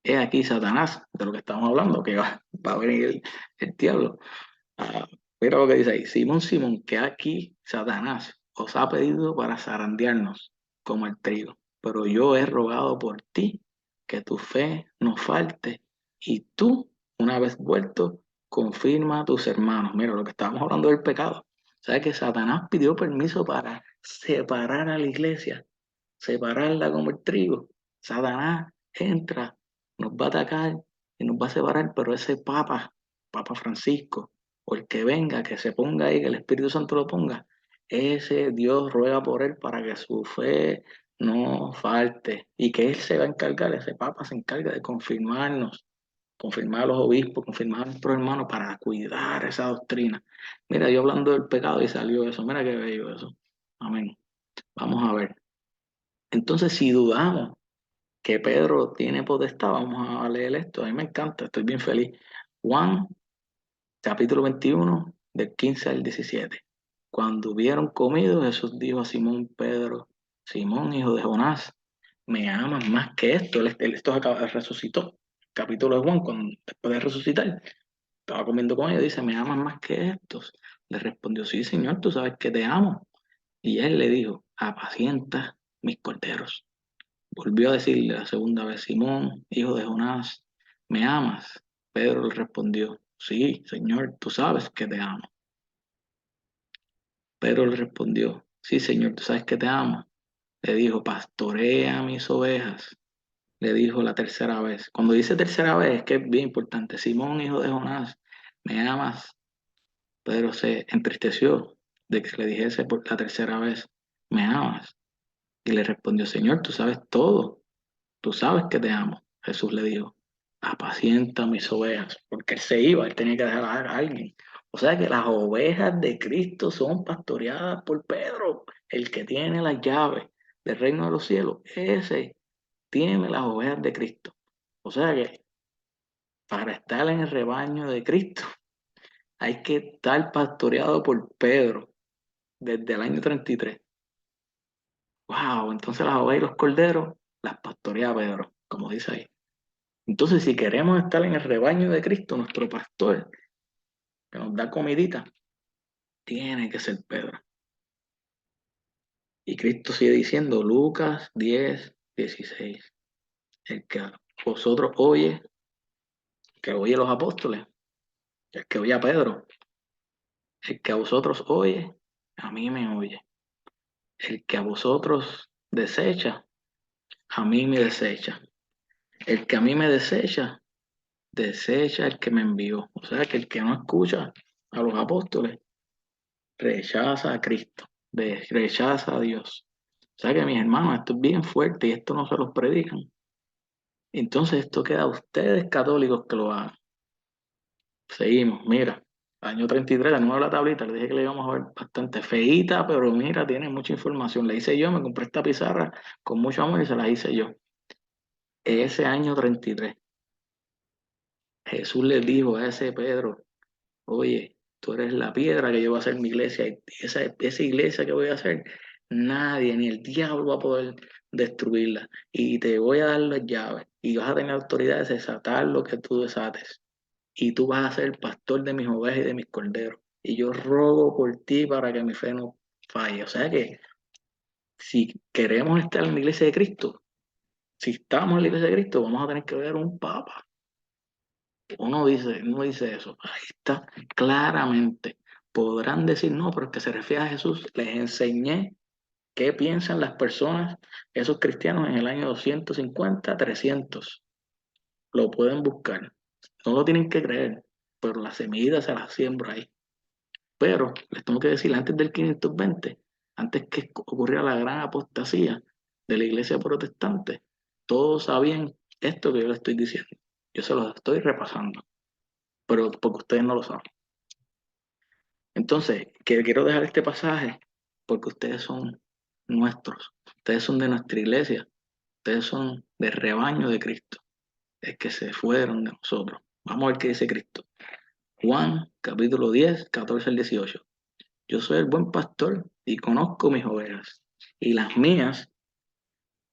S1: he aquí Satanás, de lo que estamos hablando, que va a venir el diablo. Ah, mira lo que dice ahí: Simón, Simón, que aquí Satanás os ha pedido para zarandearnos como el trigo, pero yo he rogado por ti que tu fe no falte, y tú, una vez vuelto, confirma a tus hermanos. Mira lo que estábamos hablando del pecado. ¿Sabes que Satanás pidió permiso para separar a la iglesia, separarla como el trigo? Satanás entra, nos va a atacar y nos va a separar, pero ese Papa Francisco, o el que venga, que se ponga ahí, que el Espíritu Santo lo ponga, ese Dios ruega por él para que su fe no falte y que él se va a encargar, ese Papa se encarga de confirmarnos, confirmar a los obispos, confirmar a nuestros hermanos para cuidar esa doctrina. Mira, yo hablando del pecado y salió eso, mira qué bello eso. Amén. Vamos a ver. Entonces, si dudamos que Pedro tiene potestad, vamos a leer esto. A mí me encanta, estoy bien feliz. Juan capítulo 21, del 15 al 17. Cuando hubieron comido, Jesús dijo a Simón Pedro: Simón, hijo de Jonás, ¿me amas más que esto? Esto resucitó. Capítulo de Juan, cuando, después de resucitar, estaba comiendo con ellos, dice: ¿me amas más que estos? Le respondió: sí, Señor, tú sabes que te amo. Y él le dijo: apacienta mis corderos. Volvió a decirle la segunda vez: Simón, hijo de Jonás, ¿me amas? Pedro le respondió: sí, Señor, tú sabes que te amo. Pedro le respondió: sí, Señor, tú sabes que te amo. Le dijo: pastorea mis ovejas. Le dijo la tercera vez. Cuando dice tercera vez, es que es bien importante. Simón, hijo de Jonás, ¿me amas? Pedro se entristeció de que le dijese por la tercera vez: ¿me amas? Y le respondió: Señor, tú sabes todo. Tú sabes que te amo. Jesús le dijo: apacienta mis ovejas, porque él se iba, él tenía que dejar a alguien. O sea que las ovejas de Cristo son pastoreadas por Pedro, el que tiene las llaves del reino de los cielos. Ese tiene las ovejas de Cristo. O sea que para estar en el rebaño de Cristo hay que estar pastoreado por Pedro desde el año 33. Wow, entonces las ovejas y los corderos las pastorea Pedro, como dice ahí. Entonces, si queremos estar en el rebaño de Cristo, nuestro pastor, que nos da comidita, tiene que ser Pedro. Y Cristo sigue diciendo, Lucas 10, 16, el que a vosotros oye, que oye a los apóstoles, el que oye a Pedro, el que a vosotros oye, a mí me oye. El que a vosotros desecha, a mí me desecha. El que a mí me desecha, desecha el que me envió. O sea que el que no escucha a los apóstoles, rechaza a Cristo, rechaza a Dios. O sea que mis hermanos, esto es bien fuerte y esto no se los predican. Entonces esto queda a ustedes católicos que lo hagan. Seguimos, mira, año 33, de nuevo la tablita, le dije que le íbamos a ver bastante feíta, pero mira, tiene mucha información. La hice yo, me compré esta pizarra con mucho amor y se la hice yo. Ese año 33, Jesús le dijo a ese Pedro: oye, tú eres la piedra que yo voy a hacer mi iglesia, y esa iglesia que voy a hacer, nadie, ni el diablo va a poder destruirla. Y te voy a dar las llaves y vas a tener autoridad de desatar lo que tú desates. Y tú vas a ser pastor de mis ovejas y de mis corderos. Y yo rogo por ti para que mi fe no falle. O sea que si queremos estar en la iglesia de Cristo, si estamos en la iglesia de Cristo, vamos a tener que ver un papa. Uno dice eso. Ahí está, claramente. Podrán decir no, pero es que se refiere a Jesús. Les enseñé qué piensan las personas, esos cristianos en el año 250, 300. Lo pueden buscar. No lo tienen que creer, pero la semilla se la siembra ahí. Pero les tengo que decir, antes del 520, antes que ocurriera la gran apostasía de la iglesia protestante, todos sabían esto que yo les estoy diciendo. Yo se los estoy repasando, pero porque ustedes no lo saben. Entonces, que quiero dejar este pasaje porque ustedes son nuestros, ustedes son de nuestra iglesia, ustedes son del rebaño de Cristo, es que se fueron de nosotros. Vamos a ver qué dice Cristo. Juan, capítulo 10, 14 al 18. Yo soy el buen pastor y conozco mis ovejas, y las mías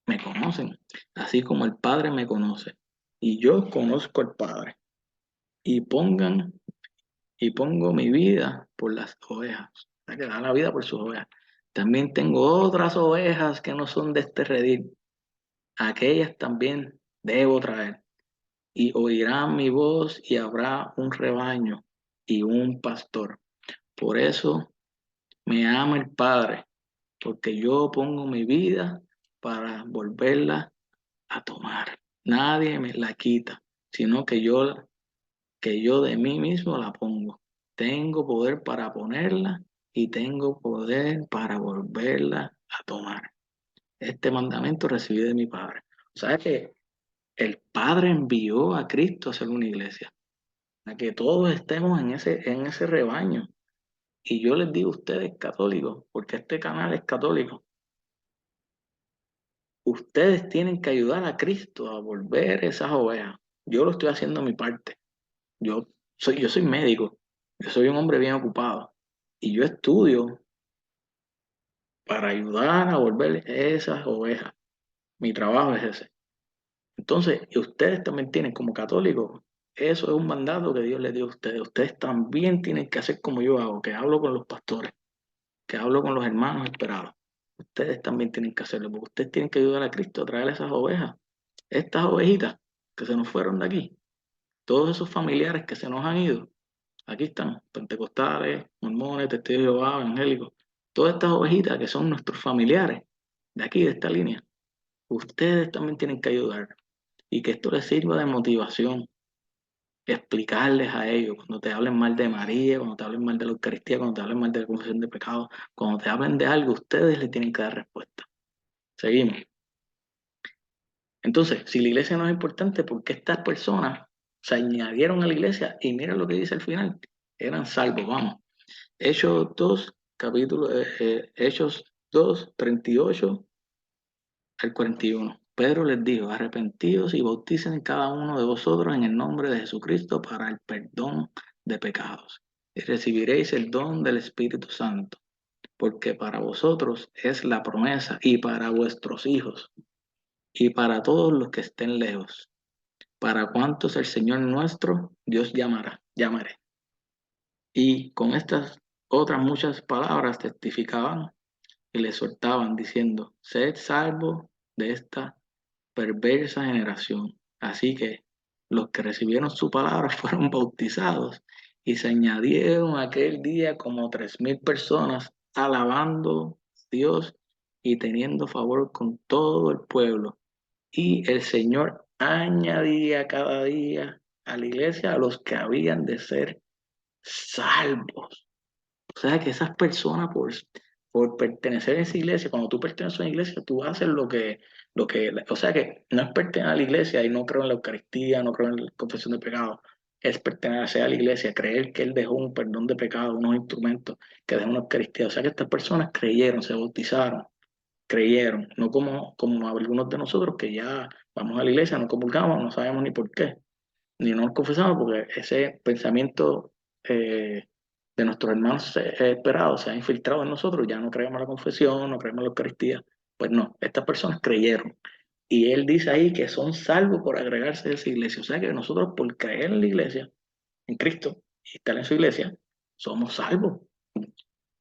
S1: me conocen, así como el Padre me conoce, y yo conozco al Padre, y y pongo mi vida por las ovejas, o sea, que da la vida por sus ovejas. También tengo otras ovejas que no son de este redil, aquellas también debo traer, y oirán mi voz, y habrá un rebaño y un pastor. Por eso me ama el Padre, porque yo pongo mi vida para volverla a tomar. Nadie me la quita, sino que yo de mí mismo la pongo. Tengo poder para ponerla y tengo poder para volverla a tomar. Este mandamiento recibí de mi Padre. O sea que el Padre envió a Cristo a hacer una iglesia, a que todos estemos en ese rebaño. Y yo les digo a ustedes católicos, porque este canal es católico, ustedes tienen que ayudar a Cristo a volver esas ovejas. Yo lo estoy haciendo a mi parte. Yo soy médico, yo soy un hombre bien ocupado y yo estudio para ayudar a volver esas ovejas. Mi trabajo es ese. Entonces, y ustedes también tienen como católicos, eso es un mandato que Dios les dio a ustedes. Ustedes también tienen que hacer como yo hago, que hablo con los pastores, que hablo con los hermanos esperados. Ustedes también tienen que hacerlo, porque ustedes tienen que ayudar a Cristo a traer esas ovejas, estas ovejitas que se nos fueron de aquí, todos esos familiares que se nos han ido. Aquí están, pentecostales, mormones, testigos de Jehová, evangélicos, todas estas ovejitas que son nuestros familiares de aquí, de esta línea. Ustedes también tienen que ayudar y que esto les sirva de motivación, explicarles a ellos cuando te hablen mal de María, cuando te hablen mal de la Eucaristía, cuando te hablen mal de la confesión de pecados, cuando te hablen de algo, ustedes le tienen que dar respuesta. Seguimos. Entonces, si la iglesia no es importante, ¿por qué estas personas se añadieron a la iglesia? Y mira lo que dice al final, eran salvos, vamos. Hechos 2 capítulo, Hechos 2 38 al 41. Pedro les dijo, arrepentidos y bauticen cada uno de vosotros en el nombre de Jesucristo para el perdón de pecados. Y recibiréis el don del Espíritu Santo, porque para vosotros es la promesa y para vuestros hijos y para todos los que estén lejos. Para cuantos el Señor nuestro Dios llamaré. Y con estas otras muchas palabras testificaban y le soltaban diciendo, sed salvos de esta perversa generación. Así que los que recibieron su palabra fueron bautizados y se añadieron aquel día como 3,000 personas alabando a Dios y teniendo favor con todo el pueblo. Y el Señor añadía cada día a la iglesia a los que habían de ser salvos. O sea que esas personas, por pertenecer a esa iglesia, cuando tú perteneces a una iglesia, tú haces o sea que no es pertenecer a la iglesia y no creo en la Eucaristía, no creo en la confesión de pecados, es pertenecer a la iglesia, creer que Él dejó un perdón de pecados, unos instrumentos, que dejó una Eucaristía. O sea que estas personas creyeron, se bautizaron, creyeron, no como algunos de nosotros que ya vamos a la iglesia, no comulgamos, no sabemos ni por qué ni nos confesamos porque ese pensamiento de nuestros hermanos esperados se ha infiltrado en nosotros, ya no creemos la confesión, no creemos la Eucaristía. Pues no, estas personas creyeron. Y él dice ahí que son salvos por agregarse a esa iglesia. O sea que nosotros por creer en la iglesia, en Cristo, y estar en su iglesia, somos salvos.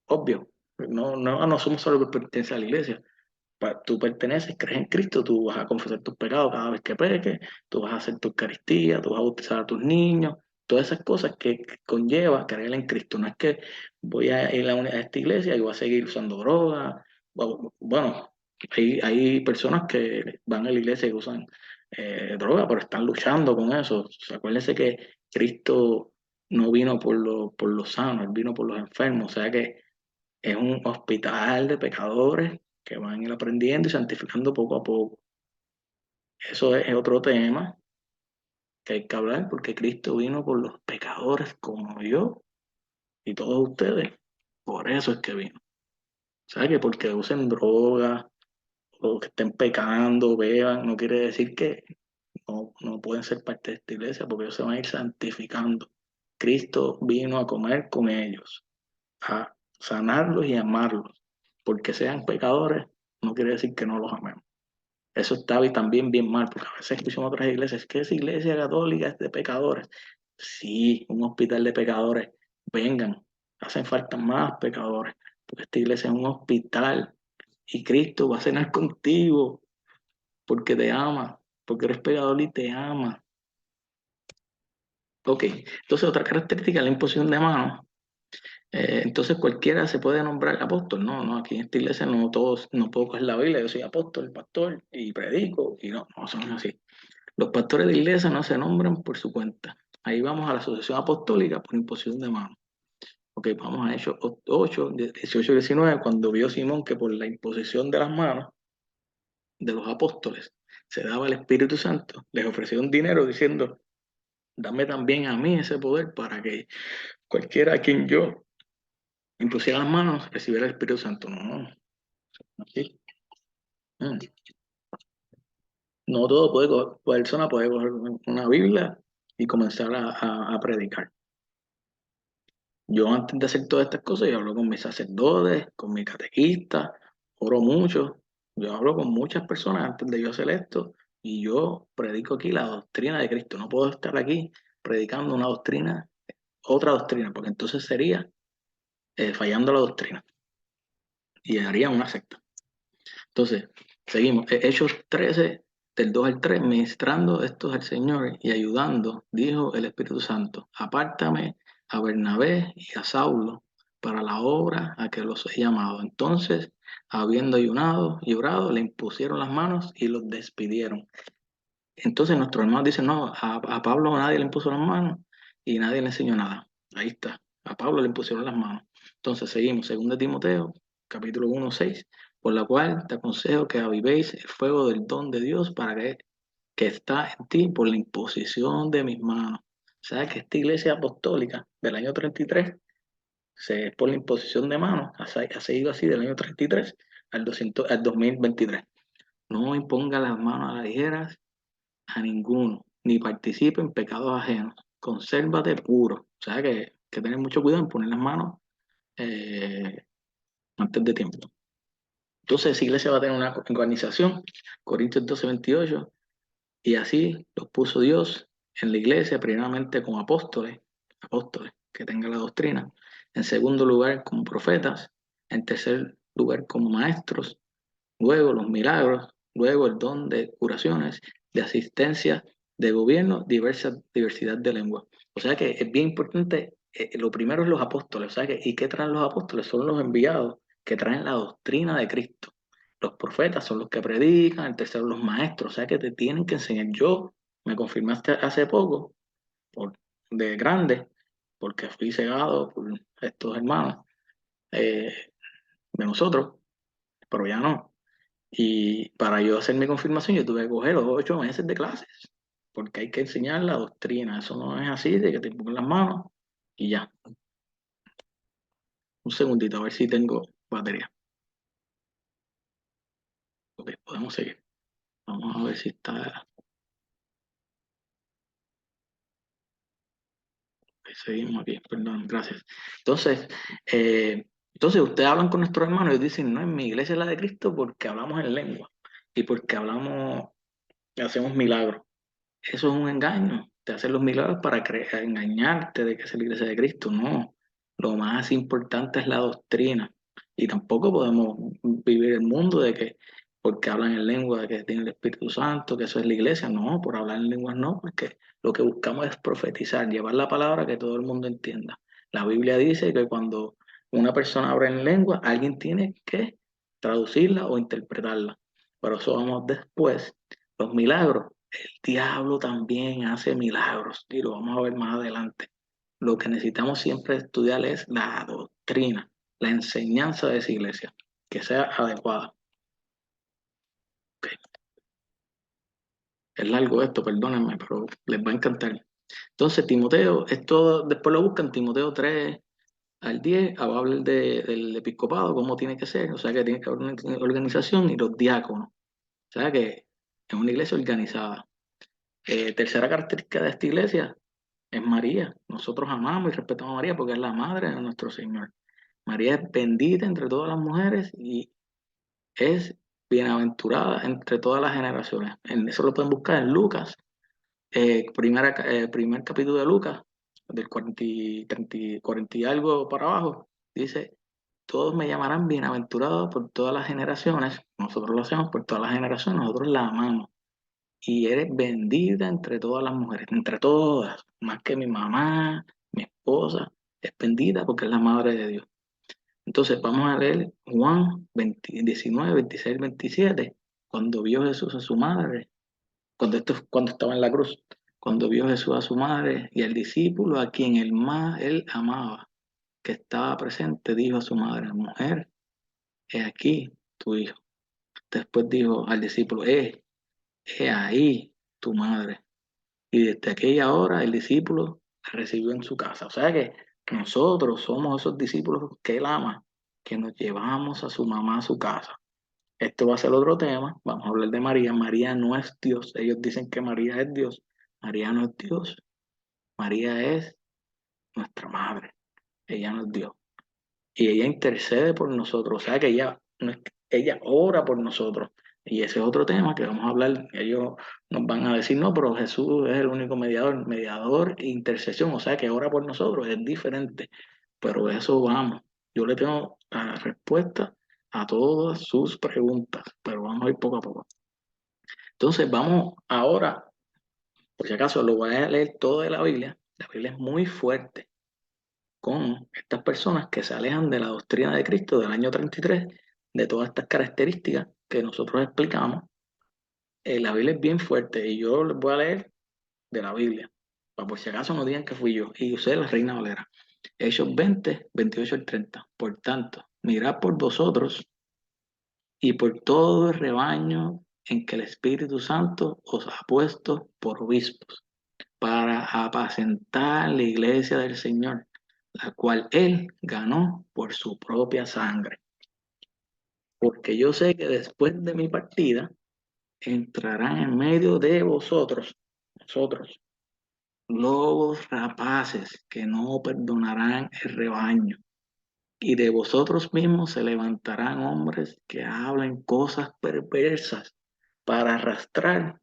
S1: Obvio. No somos salvos por pertenecer a la iglesia, tú perteneces, crees en Cristo, tú vas a confesar tus pecados cada vez que peques, tú vas a hacer tu Eucaristía, tú vas a bautizar a tus niños, todas esas cosas que conlleva creer en Cristo. No es que voy a ir a esta iglesia y voy a seguir usando droga. Bueno, hay personas que van a la iglesia y usan droga, pero están luchando con eso. O sea, acuérdense que Cristo no vino por los sanos, Él vino por los enfermos. O sea que es un hospital de pecadores que van a ir aprendiendo y santificando poco a poco. Eso es otro tema que hay que hablar porque Cristo vino por los pecadores como yo y todos ustedes. Por eso es que vino. ¿Sabes? Que porque usen droga o que estén pecando, beban, no quiere decir que no pueden ser parte de esta iglesia porque ellos se van a ir santificando. Cristo vino a comer con ellos, a sanarlos y amarlos. Porque sean pecadores, no quiere decir que no los amemos. Eso está también bien mal, porque a veces escuchamos otras iglesias, que esa iglesia católica es de pecadores. Sí, un hospital de pecadores, vengan, hacen falta más pecadores, porque esta iglesia es un hospital y Cristo va a cenar contigo porque te ama, porque eres pecador y te ama. Ok, entonces otra característica es la imposición de manos. Entonces cualquiera se puede nombrar apóstol. No, no, aquí en esta iglesia no todos, no puedo coger la Biblia, yo soy apóstol, pastor y predico, y no, no son así. Los pastores de iglesia no se nombran por su cuenta. Ahí vamos a la asociación apostólica por imposición de manos. Ok, vamos a Hechos 8, 18 y 19, cuando vio Simón que por la imposición de las manos de los apóstoles se daba el Espíritu Santo, les ofreció un dinero diciendo, dame también a mí ese poder para que cualquiera a quien yo impusiera las manos recibiera el Espíritu Santo. No, así. Mm. No todo persona puede coger una Biblia y comenzar a predicar. Yo antes de hacer todas estas cosas, yo hablo con mis sacerdotes, con mi catequista, oro mucho. Yo hablo con muchas personas antes de yo hacer esto y yo predico aquí la doctrina de Cristo. No puedo estar aquí predicando una doctrina, otra doctrina, porque entonces sería fallando la doctrina y haría una secta. Entonces, seguimos. Hechos 13, del 2 al 3, ministrando estos al Señor y ayudando, dijo el Espíritu Santo, apártame a Bernabé y a Saulo para la obra a que los he llamado. Entonces, habiendo ayunado y orado, le impusieron las manos y los despidieron. Entonces nuestros hermanos dicen, no, a Pablo nadie le impuso las manos y nadie le enseñó nada. Ahí está, a Pablo le impusieron las manos. Entonces seguimos, 2 Timoteo, capítulo 1 6, por la cual te aconsejo que avivéis el fuego del don de Dios para que está en ti por la imposición de mis manos. ¿Sabes que esta iglesia apostólica del año 33 por la imposición de manos ha seguido así del año 33 al 2023? No imponga las manos a la ligera a ninguno, ni participe en pecados ajenos. Consérvate puro. O sea que tener mucho cuidado en poner las manos eh, antes de tiempo. Entonces, esa iglesia va a tener una organización, Corintios 12:28, y así los puso Dios en la iglesia, primeramente como apóstoles que tengan la doctrina, en segundo lugar como profetas, en tercer lugar como maestros, luego los milagros, luego el don de curaciones, de asistencia, de gobierno, diversidad de lenguas. O sea que es bien importante, lo primero es los apóstoles, o sea que, ¿y qué traen los apóstoles? Son los enviados que traen la doctrina de Cristo. Los profetas son los que predican, el tercero los maestros, o sea que te tienen que enseñar. Yo me confirmaste hace poco, por, de grande, porque fui cegado por estos hermanos eh, de nosotros, pero ya no. Y para yo hacer mi confirmación, yo tuve que coger los 8 meses de clases, porque hay que enseñar la doctrina. Eso no es así, de que te pongan las manos y ya. Un segundito, a ver si tengo batería. Ok, podemos seguir. Vamos a ver si está. Seguimos aquí, perdón, gracias. Entonces, ustedes hablan con nuestros hermanos y dicen, no, en mi iglesia es la de Cristo porque hablamos en lengua y porque hablamos, hacemos milagros. Eso es un engaño. Te hacen los milagros para engañarte de que es la iglesia de Cristo. No. Lo más importante es la doctrina. Y tampoco podemos vivir el mundo de que porque hablan en lengua, de que tienen el Espíritu Santo, que eso es la iglesia. No, por hablar en lenguas no, porque lo que buscamos es profetizar, llevar la palabra que todo el mundo entienda. La Biblia dice que cuando una persona habla en lengua, alguien tiene que traducirla o interpretarla. Pero eso vamos después. Los milagros. El diablo también hace milagros y lo vamos a ver más adelante. Lo que necesitamos siempre estudiar es la doctrina, la enseñanza de esa iglesia, que sea adecuada. Ok, es largo esto, perdónenme, pero les va a encantar. Entonces, Timoteo, esto después lo buscan, Timoteo 3, al 10 va a hablar del episcopado, cómo tiene que ser, o sea que tiene que haber una organización y los diáconos, o sea que es una iglesia organizada. Tercera característica de esta iglesia es María. Nosotros amamos y respetamos a María porque es la madre de nuestro Señor. María es bendita entre todas las mujeres y es bienaventurada entre todas las generaciones. Eso lo pueden buscar en Lucas, primer capítulo de Lucas, del 40 40 y algo para abajo. Dice, todos me llamarán bienaventurado por todas las generaciones. Nosotros lo hacemos por todas las generaciones, nosotros la amamos. Y eres bendita entre todas las mujeres, entre todas, más que mi mamá, mi esposa, es bendita porque es la madre de Dios. Entonces vamos a leer Juan 20 19, 26, 27, cuando vio Jesús a su madre, cuando estaba en la cruz, cuando vio Jesús a su madre y al discípulo a quien él amaba, que estaba presente, dijo a su madre, mujer, he aquí tu hijo. Después dijo al discípulo, he ahí tu madre. Y desde aquella hora el discípulo la recibió en su casa. O sea que nosotros somos esos discípulos que él ama, que nos llevamos a su mamá a su casa. Esto va a ser otro tema. Vamos a hablar de María. María no es Dios. Ellos dicen que María es Dios. María no es Dios. María es nuestra madre. Ella no es Dios. Y ella intercede por nosotros. O sea que ella, no es- ella ora por nosotros. Y ese es otro tema que vamos a hablar. Ellos nos van a decir, no, pero Jesús es el único mediador, mediador e intercesión. O sea que ora por nosotros, es diferente. Pero eso vamos. Yo le tengo la respuesta a todas sus preguntas, pero vamos a ir poco a poco. Entonces vamos ahora, por si acaso lo voy a leer todo de la Biblia. La Biblia es muy fuerte con estas personas que se alejan de la doctrina de Cristo del año 33, de todas estas características que nosotros explicamos. La Biblia es bien fuerte y yo les voy a leer de la Biblia, para por si acaso no digan que fui yo, y usé la Reina Valera. Hechos 20, 28 al 30. Por tanto, mirad por vosotros y por todo el rebaño en que el Espíritu Santo os ha puesto por obispos, para apacentar la iglesia del Señor, la cual Él ganó por su propia sangre. Porque yo sé que después de mi partida entrarán en medio de nosotros, lobos rapaces que no perdonarán el rebaño. Y de vosotros mismos se levantarán hombres que hablen cosas perversas para arrastrar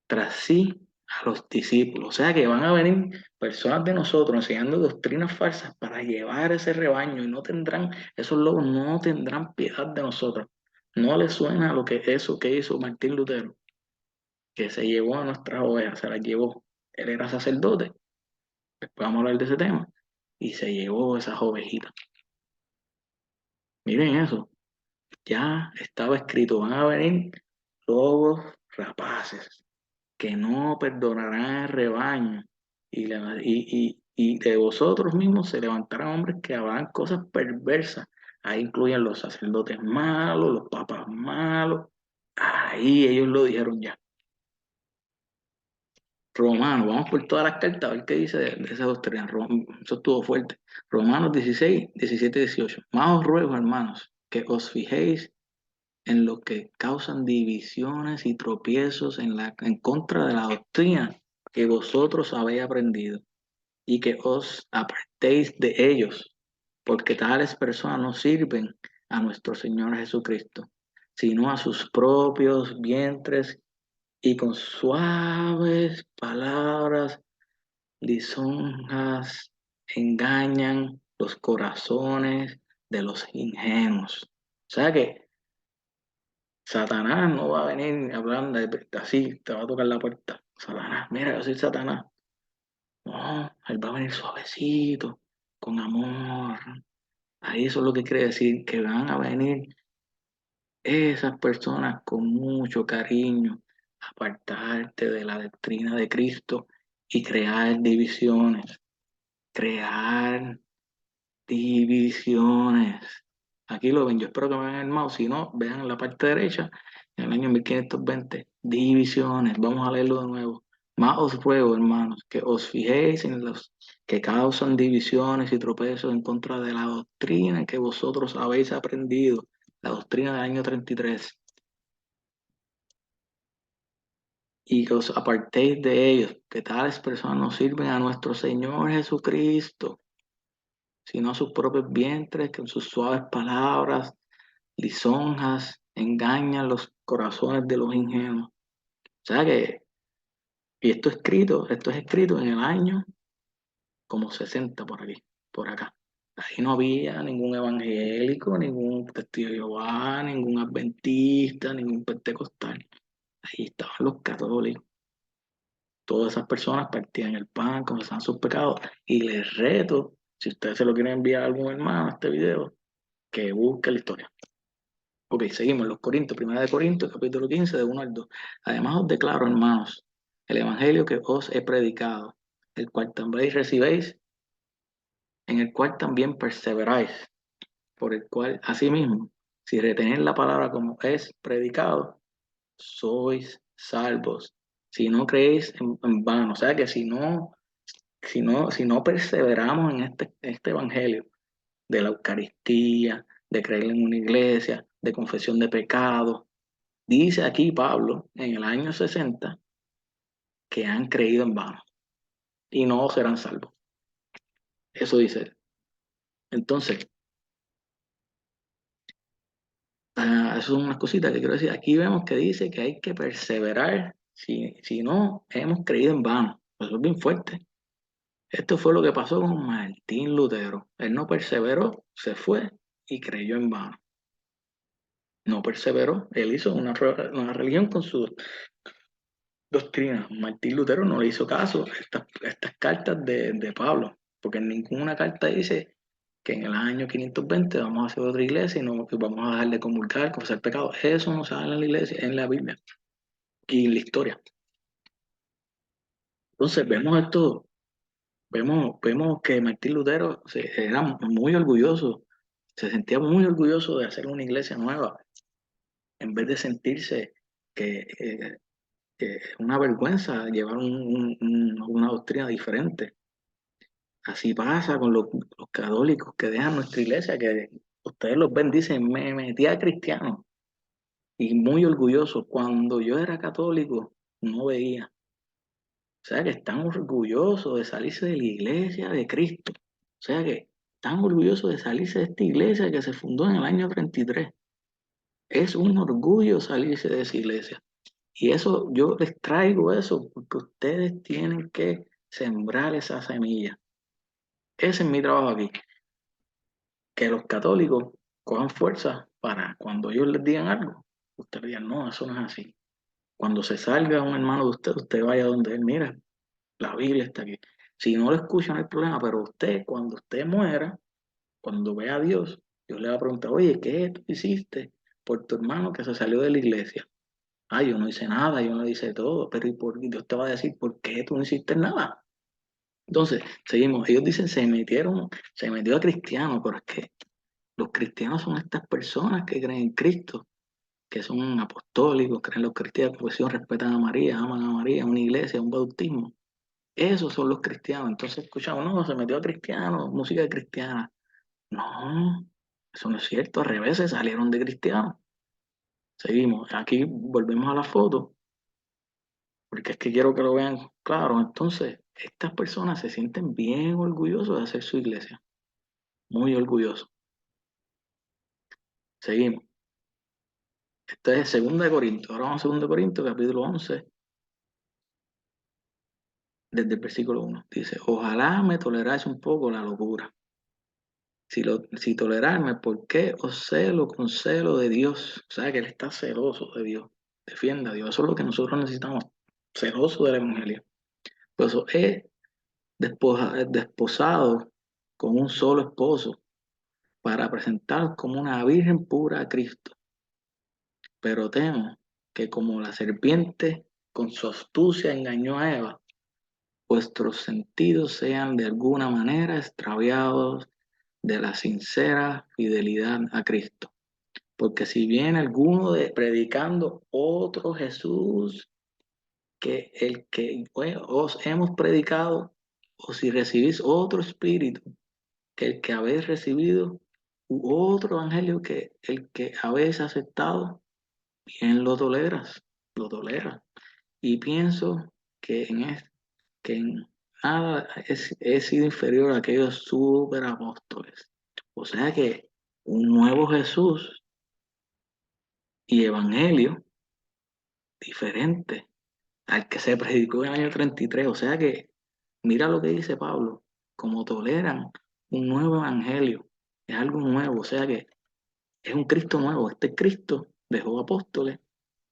S1: tras sí a los discípulos. O sea que van a venir personas de nosotros enseñando doctrinas falsas para llevar ese rebaño y no tendrán, esos lobos no tendrán piedad de nosotros. No les suena lo que eso que hizo Martín Lutero, que se llevó a nuestras ovejas, se las llevó. Él era sacerdote, después vamos a hablar de ese tema, y se llevó esas ovejitas. Miren eso, ya estaba escrito, van a venir lobos rapaces que no perdonarán el rebaño, y de vosotros mismos se levantarán hombres que harán cosas perversas. Ahí incluyen los sacerdotes malos, los papas malos. Ahí ellos lo dijeron ya. Romanos, vamos por todas las cartas a ver qué dice de esa doctrina. Eso estuvo fuerte. Romanos 16, 17 y 18. Más os ruego, hermanos, que os fijéis en lo que causan divisiones y tropiezos en contra de la doctrina que vosotros habéis aprendido, y que os apartéis de ellos, porque tales personas no sirven a nuestro Señor Jesucristo, sino a sus propios vientres, y con suaves palabras lisonjas engañan los corazones de los ingenuos. O sea que Satanás no va a venir hablando así, te va a tocar la puerta. Satanás, mira, yo soy Satanás. No, él va a venir suavecito, con amor. Ahí eso es lo que quiere decir, que van a venir esas personas con mucho cariño, apartarte de la doctrina de Cristo y crear divisiones, crear divisiones. Aquí lo ven, yo espero que me vean el mouse, si no, vean la parte derecha, en el año 1520 divisiones, vamos a leerlo de nuevo. Más os ruego, hermanos, que os fijéis en los que causan divisiones y tropezos en contra de la doctrina que vosotros habéis aprendido, la doctrina del año 33, y que os apartéis de ellos, que tales personas no sirven a nuestro Señor Jesucristo, sino a sus propios vientres, que con sus suaves palabras, lisonjas, engañan los corazones de los ingenuos. O sea que, y esto es escrito en el año como 60 por aquí, por acá. Ahí no había ningún evangélico, ningún testigo de Jehová, ningún adventista, ningún pentecostal. Ahí estaban los católicos. Todas esas personas partían el pan, confesaban sus pecados. Y les reto, si ustedes se lo quieren enviar a algún hermano, este video, que busque la historia. Ok, seguimos. Los Corintios, Primera de Corintios, capítulo 15, de 1 al 2. Además os declaro, hermanos, el evangelio que os he predicado, el cual también recibéis, en el cual también perseveráis, por el cual, asimismo, si retenéis la palabra como es predicado, sois salvos. Si no creéis en vano, o sea que si no perseveramos en este evangelio de la Eucaristía, de creer en una iglesia, de confesión de pecados, dice aquí Pablo en el año 60 que han creído en vano y no serán salvos. Eso dice él. Entonces, eso son unas cositas que quiero decir. Aquí vemos que dice que hay que perseverar, si no hemos creído en vano. Eso es bien fuerte. Esto fue lo que pasó con Martín Lutero. Él no perseveró, se fue y creyó en vano. No perseveró, él hizo una religión con su doctrina. Martín Lutero no le hizo caso a estas cartas de Pablo, porque en ninguna carta dice que en el año 520 vamos a hacer otra iglesia y no que vamos a dejar de comulgar, confesar pecados. Eso no sale en la iglesia, en la Biblia y en la historia. Entonces vemos que Martín Lutero era muy orgulloso, se sentía muy orgulloso de hacer una iglesia nueva, en vez de sentirse que es una vergüenza llevar una doctrina diferente. Así pasa con los católicos que dejan nuestra iglesia, que ustedes los ven, dicen, me metí a cristiano y muy orgulloso. Cuando yo era católico, no veía. O sea que están orgullosos de salirse de la iglesia de Cristo. O sea que están orgullosos de salirse de esta iglesia que se fundó en el año 33. Es un orgullo salirse de esa iglesia. Y eso, yo les traigo eso porque ustedes tienen que sembrar esa semilla. Ese es mi trabajo aquí. Que los católicos cojan fuerza para cuando ellos les digan algo, ustedes digan, no, eso no es así. Cuando se salga un hermano de usted, usted vaya donde él, mira, la Biblia está aquí. Si no lo escuchan, no hay problema, pero usted, cuando usted muera, cuando vea a Dios, Dios le va a preguntar, oye, ¿qué tú hiciste por tu hermano que se salió de la iglesia? Ah, yo no hice nada, yo no hice todo, pero y Dios te va a decir, ¿por qué tú no hiciste nada? Entonces, seguimos. Ellos dicen, se metió a cristiano, pero es que los cristianos son estas personas que creen en Cristo, que son apostólicos, creen en los cristianos, pues respetan a María, aman a María, una iglesia, un bautismo. Esos son los cristianos. Entonces escuchamos, no, se metió a cristiano, música cristiana. No, eso no es cierto, al revés, se salieron de cristianos. Seguimos, aquí volvemos a la foto, porque es que quiero que lo vean claro. Entonces, estas personas se sienten bien orgullosos de hacer su iglesia, muy orgullosos. Seguimos. Esto es 2 Corintios. Ahora vamos a 2 Corintios, capítulo 11, desde el versículo 1. Dice, ojalá me toleráis un poco la locura. Si tolerarme, ¿por qué os celo con celo de Dios? O sea, que Él está celoso de Dios. Defienda a Dios. Eso es lo que nosotros necesitamos. Celoso del Evangelio. Pues he desposado con un solo esposo para presentaros como una virgen pura a Cristo. Pero temo que como la serpiente con su astucia engañó a Eva, vuestros sentidos sean de alguna manera extraviados de la sincera fidelidad a Cristo. Porque si viene alguno predicando otro Jesús que el que os hemos predicado, o si recibís otro espíritu que el que habéis recibido, u otro evangelio que el que habéis aceptado, bien lo toleras. Y pienso que que en nada he sido inferior a aquellos superapóstoles. O sea que un nuevo Jesús y evangelio diferente al que se predicó en el año 33. O sea que mira lo que dice Pablo, como toleran un nuevo evangelio, es algo nuevo, o sea que es un Cristo nuevo. Este Cristo dejó apóstoles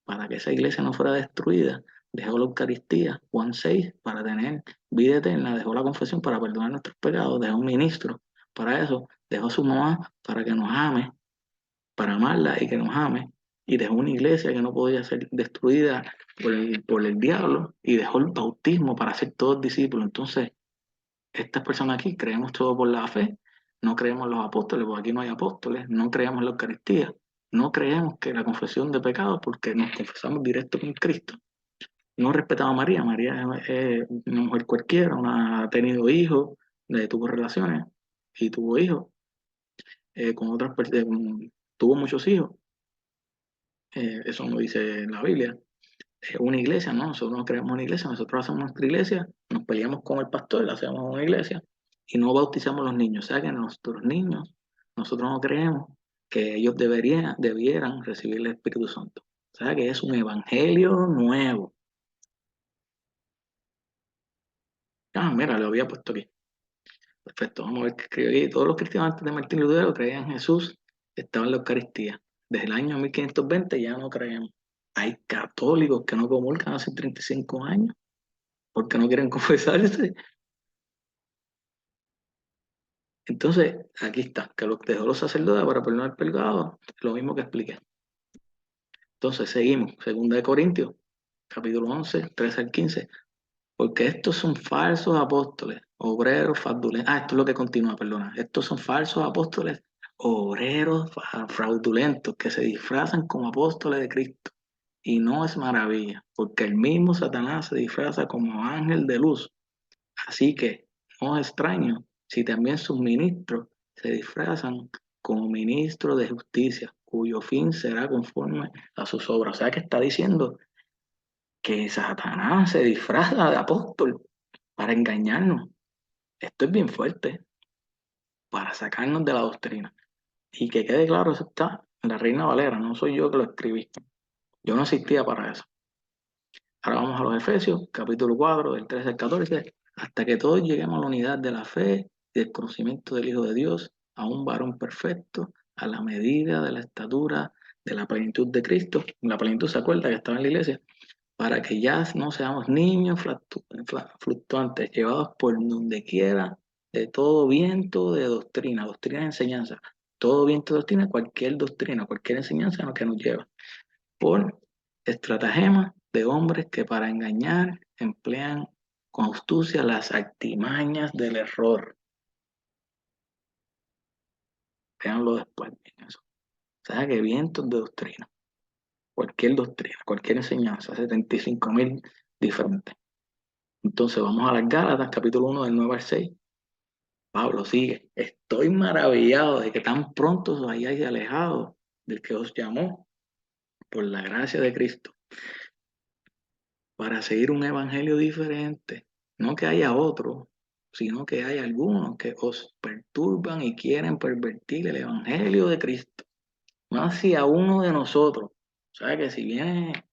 S1: para que esa iglesia no fuera destruida, dejó la Eucaristía, Juan 6, para tener vida eterna, dejó la confesión para perdonar nuestros pecados, dejó un ministro para eso, dejó a su mamá para que nos ame, para amarla y que nos ame, y dejó una iglesia que no podía ser destruida por el diablo, y dejó el bautismo para ser todos discípulos. Entonces, estas personas aquí creemos todo por la fe, no creemos en los apóstoles, porque aquí no hay apóstoles, no creemos en la Eucaristía, no creemos que la confesión de pecados, porque nos confesamos directo con Cristo. No respetamos a María, María es una mujer cualquiera, ha tenido hijos, tuvo relaciones y tuvo hijos con otras personas, tuvo muchos hijos, eso no dice la Biblia. Una iglesia, ¿no? Nosotros no creamos una iglesia, nosotros hacemos nuestra iglesia, nos peleamos con el pastor, hacemos una iglesia y no bautizamos a los niños. O sea que nuestros niños, nosotros no creemos que ellos debieran recibir el Espíritu Santo. O sea que es un evangelio nuevo. Ah, mira, lo había puesto aquí. Perfecto, vamos a ver qué escribe aquí. Todos los cristianos antes de Martín Lutero creían en Jesús, estaban en la Eucaristía. Desde el año 1520 ya no creemos. Hay católicos que no comulgan hace 35 años porque no quieren confesarse. Entonces, aquí está, que lo dejó los sacerdotes para perdonar el pecado, lo mismo que expliqué. Entonces, seguimos, segunda de Corintios, capítulo 11, 13 al 15, porque estos son falsos apóstoles, obreros fraudulentos. Ah, esto es lo que continúa, perdona. Estos son falsos apóstoles, obreros fraudulentos, que se disfrazan como apóstoles de Cristo. Y no es maravilla, porque el mismo Satanás se disfraza como ángel de luz. Así que no es extraño si también sus ministros se disfrazan como ministros de justicia, cuyo fin será conforme a sus obras. O sea que está diciendo que Satanás se disfraza de apóstol para engañarnos. Esto es bien fuerte, para sacarnos de la doctrina. Y que quede claro, eso está en la Reina Valera, no soy yo que lo escribí. Yo no existía para eso. Ahora vamos a los Efesios, capítulo 4, del 13 al 14, hasta que todos lleguemos a la unidad de la fe y del conocimiento del Hijo de Dios, a un varón perfecto, a la medida de la estatura de la plenitud de Cristo. La plenitud se acuerda que estaba en la iglesia, para que ya no seamos niños fluctuantes, llevados por donde quiera de todo viento de doctrina, doctrina de enseñanza, todo viento de doctrina, cualquier enseñanza que nos lleva por estratagemas de hombres que para engañar emplean con astucia las artimañas del error. Véanlo después, bien eso. O sea que vientos de doctrina, cualquier enseñanza, 75.000 diferentes. Entonces vamos a las Gálatas, capítulo 1, del 9 al 6. Pablo sigue, estoy maravillado de que tan pronto os hayáis alejado del que os llamó por la gracia de Cristo para seguir un evangelio diferente. No que haya otro, sino que hay algunos que os perturban y quieren pervertir el evangelio de Cristo. Más si a uno de nosotros. O sea que si viene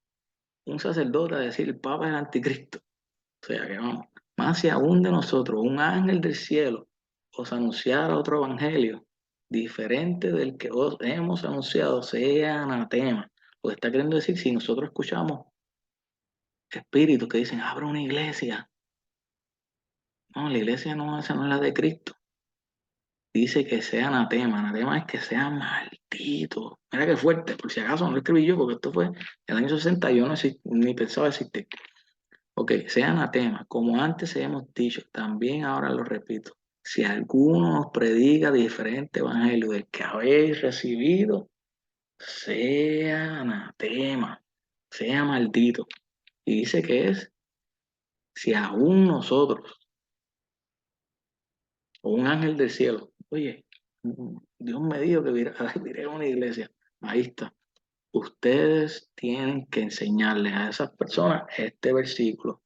S1: un sacerdote a decir el Papa es el anticristo, o sea que vamos, más si a uno de nosotros, un ángel del cielo, os anunciara otro evangelio diferente del que os hemos anunciado, sea anatema. Lo que está queriendo decir, si nosotros escuchamos espíritus que dicen, abra una iglesia. No, la iglesia no, esa no es la de Cristo. Dice que sea anatema. Anatema es que sea maldito. Mira qué fuerte, por si acaso no lo escribí yo, porque esto fue en el año 60, yo no ni pensaba existir. Ok, sea anatema. Como antes hemos dicho, también ahora lo repito. Si alguno os predica diferente evangelio del que habéis recibido, sea anatema, sea maldito. Y dice que es si aún nosotros, o un ángel del cielo, oye, Dios me dijo que viré a una iglesia, ahí está. Ustedes tienen que enseñarles a esas personas este versículo,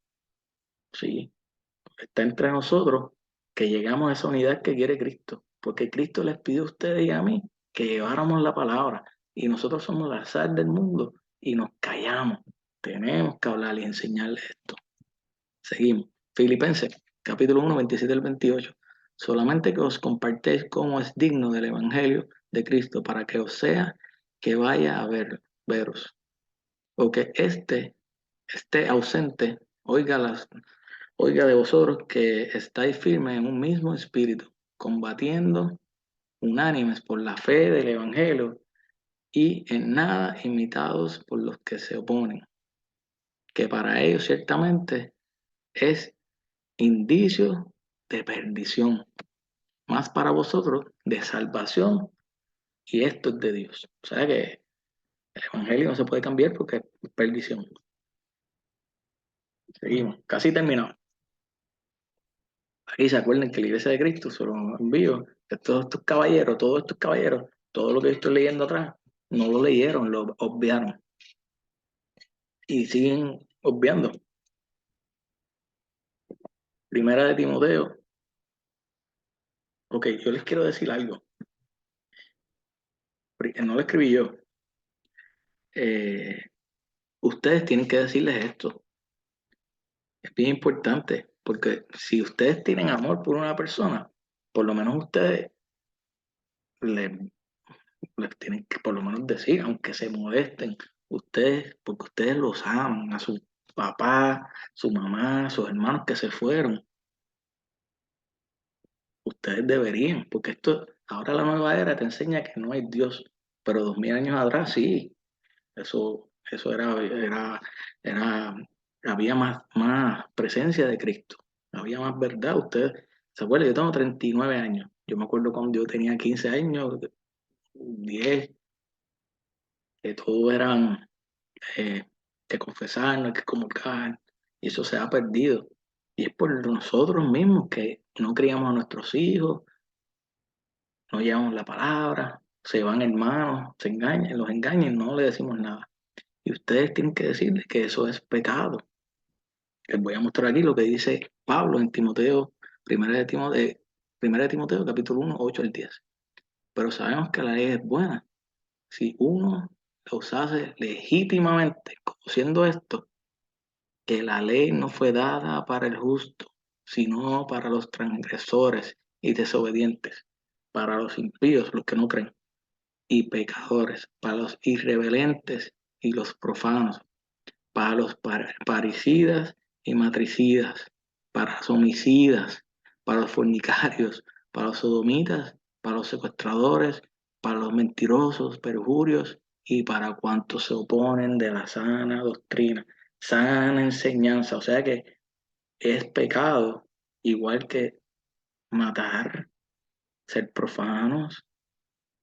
S1: ¿sí? Está entre nosotros que llegamos a esa unidad que quiere Cristo, porque Cristo les pidió a ustedes y a mí que lleváramos la palabra, y nosotros somos la sal del mundo y nos callamos. Tenemos que hablar y enseñarles esto. Seguimos. Filipenses, capítulo 1, 27 al 28. Solamente que os compartéis cómo es digno del Evangelio de Cristo, para que os sea que vaya a veros, o que esté ausente, oiga de vosotros que estáis firmes en un mismo espíritu, combatiendo unánimes por la fe del Evangelio y en nada imitados por los que se oponen, que para ellos ciertamente es indicio de perdición, más para vosotros de salvación, y esto es de Dios. O sea que el Evangelio no se puede cambiar porque es perdición. Seguimos, casi terminado. Aquí se acuerdan que la iglesia de Cristo solo envió que todos estos caballeros, todo lo que yo estoy leyendo atrás, no lo leyeron, lo obviaron y siguen obviando. Primera de Timoteo, ok, yo les quiero decir algo, no lo escribí yo. Eh, Ustedes tienen que decirles esto, es bien importante, porque si ustedes tienen amor por una persona, por lo menos ustedes le les tienen que por lo menos decir, aunque se molesten, ustedes, porque ustedes los aman, a su papá, su mamá, sus hermanos que se fueron, ustedes deberían, porque esto, ahora la nueva era te enseña que no hay Dios, pero 2000 años atrás sí, eso era, había más presencia de Cristo, había más verdad, ustedes, ¿se acuerdan? Yo tengo 39 años, yo me acuerdo cuando yo tenía 15 años, 10, que todos eran eh, que confesar, no hay que comulgar, y eso se ha perdido. Y es por nosotros mismos que no criamos a nuestros hijos, no llevamos la palabra, se van hermanos, se engañan, los engañan, no le decimos nada. Y ustedes tienen que decirles que eso es pecado. Les voy a mostrar aquí lo que dice Pablo en Timoteo, primera de Timoteo, capítulo 1 8 al 10. Pero sabemos que la ley es buena si uno la usase legítimamente, conociendo esto, que la ley no fue dada para el justo, sino para los transgresores y desobedientes, para los impíos, los que no creen, y pecadores, para los irreverentes y los profanos, para los parricidas y matricidas, para los homicidas, para los fornicarios, para los sodomitas, para los secuestradores, para los mentirosos, perjurios y para cuantos se oponen de la sana doctrina, sana enseñanza. O sea que es pecado, igual que matar, ser profanos,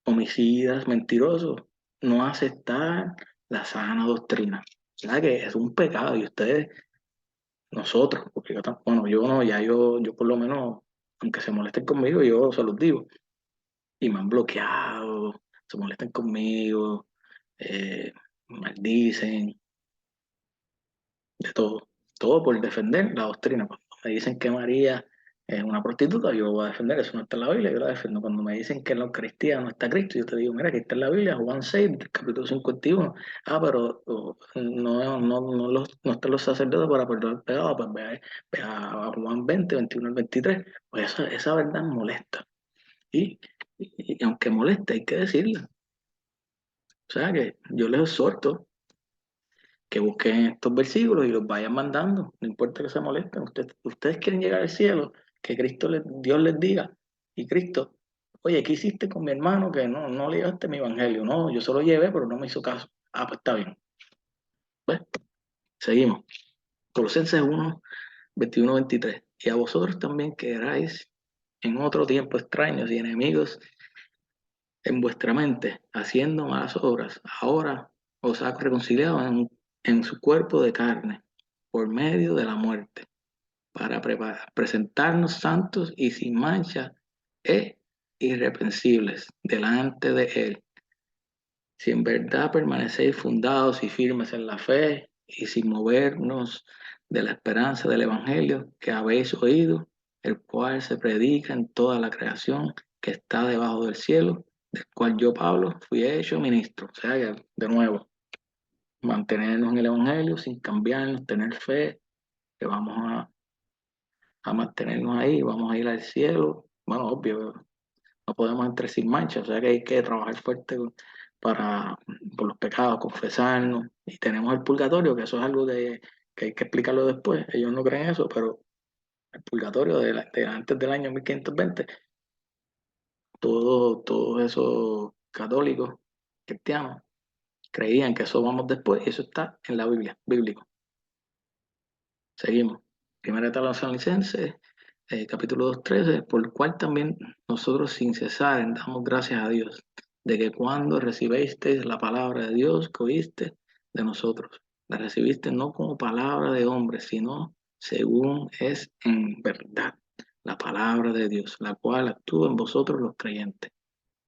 S1: homicidas, mentirosos, no aceptar la sana doctrina. O sea que es un pecado y ustedes, nosotros, porque bueno, yo no, ya yo por lo menos, aunque se molesten conmigo, yo se los digo. Y me han bloqueado, se molestan conmigo, maldicen, de todo, todo por defender la doctrina. Cuando me dicen que María es una prostituta, yo voy a defender, eso no está en la Biblia, yo la defiendo. Cuando me dicen que en la Eucaristía no está Cristo, yo te digo, mira, que está en la Biblia, Juan 6, capítulo 51. Ah, pero no están los sacerdotes para perdonar pecados, pues ve a Juan 20, 21 al 23. Pues esa verdad molesta. Y, y aunque moleste, hay que decirla. O sea que yo les exhorto que busquen estos versículos y los vayan mandando, no importa que se molesten, ustedes quieren llegar al cielo, que Dios les diga, y Cristo, oye, ¿qué hiciste con mi hermano que no le llevaste mi evangelio? No, yo solo llevé, pero no me hizo caso. Ah, pues está bien. Pues, seguimos. Colosenses 1, 21, 23. Y a vosotros también que erais en otro tiempo extraños y enemigos en vuestra mente, haciendo malas obras, ahora os ha reconciliado en su cuerpo de carne por medio de la muerte, para presentarnos santos y sin mancha e irreprensibles delante de Él. Si en verdad permanecéis fundados y firmes en la fe y sin movernos de la esperanza del Evangelio que habéis oído, el cual se predica en toda la creación que está debajo del cielo, del cual yo, Pablo, fui hecho ministro. O sea que, de nuevo, mantenernos en el Evangelio sin cambiarnos, tener fe, que vamos a mantenernos ahí, vamos a ir al cielo. Bueno, obvio, no podemos entrar sin mancha, o sea que hay que trabajar fuerte para, por los pecados, confesarnos. Y tenemos el purgatorio, que eso es algo que hay que explicarlo después. Ellos no creen eso, pero el purgatorio de antes del año 1520, todos esos católicos, cristianos, creían que eso vamos después, y eso está en la Biblia, bíblico. Seguimos. Primera de Tesalonicenses, capítulo 2:13, por el cual también nosotros sin cesar damos gracias a Dios, de que cuando recibisteis la palabra de Dios que oíste de nosotros, la recibiste no como palabra de hombre, sino según es en verdad la palabra de Dios, la cual actúa en vosotros los creyentes,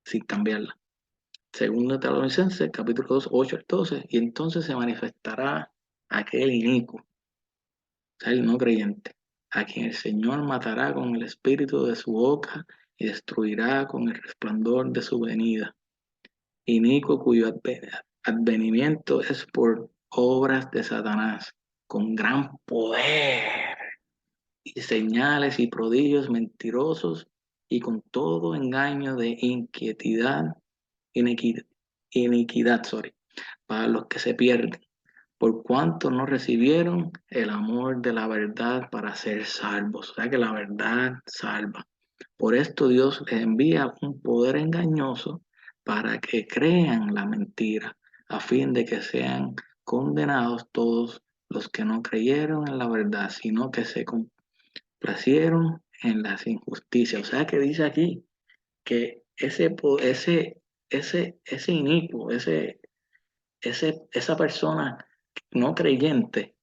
S1: sin cambiarla. Segundo de Tesalonicenses, capítulo 2, 8 al 12, y entonces se manifestará aquel inicuo, sea, el no creyente, a quien el Señor matará con el espíritu de su boca y destruirá con el resplandor de su venida. Inicuo cuyo advenimiento es por obras de Satanás, con gran poder y señales y prodigios mentirosos y con todo engaño de iniquidad, iniquidad, para los que se pierden por cuanto no recibieron el amor de la verdad para ser salvos. O sea que la verdad salva. Por esto Dios les envía un poder engañoso para que crean la mentira, a fin de que sean condenados todos los que no creyeron en la verdad, sino que se complacieron en las injusticias. O sea que dice aquí que ese inicuo, esa persona no creyente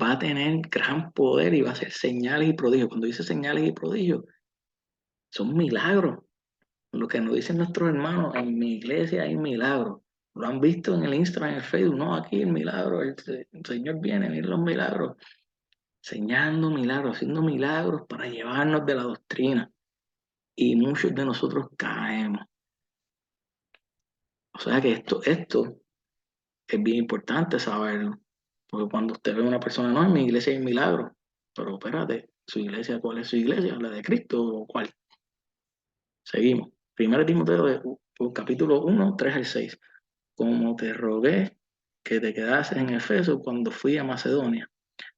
S1: va a tener gran poder y va a hacer señales y prodigios. Cuando dice señales y prodigios, son milagros. Lo que nos dicen nuestros hermanos, en mi iglesia hay milagros. Lo han visto en el Instagram, en el Facebook. No, aquí el milagro, el Señor viene, miren los milagros. Enseñando milagros, haciendo milagros para llevarnos de la doctrina. Y muchos de nosotros caemos. O sea que esto es bien importante saberlo. Porque cuando usted ve a una persona, no, en mi iglesia hay milagros. Pero espérate, ¿su iglesia cuál es su iglesia? ¿La de Cristo o cuál? Seguimos. Primero Timoteo, capítulo 1, 3 al 6. Como te rogué que te quedases en Efeso cuando fui a Macedonia,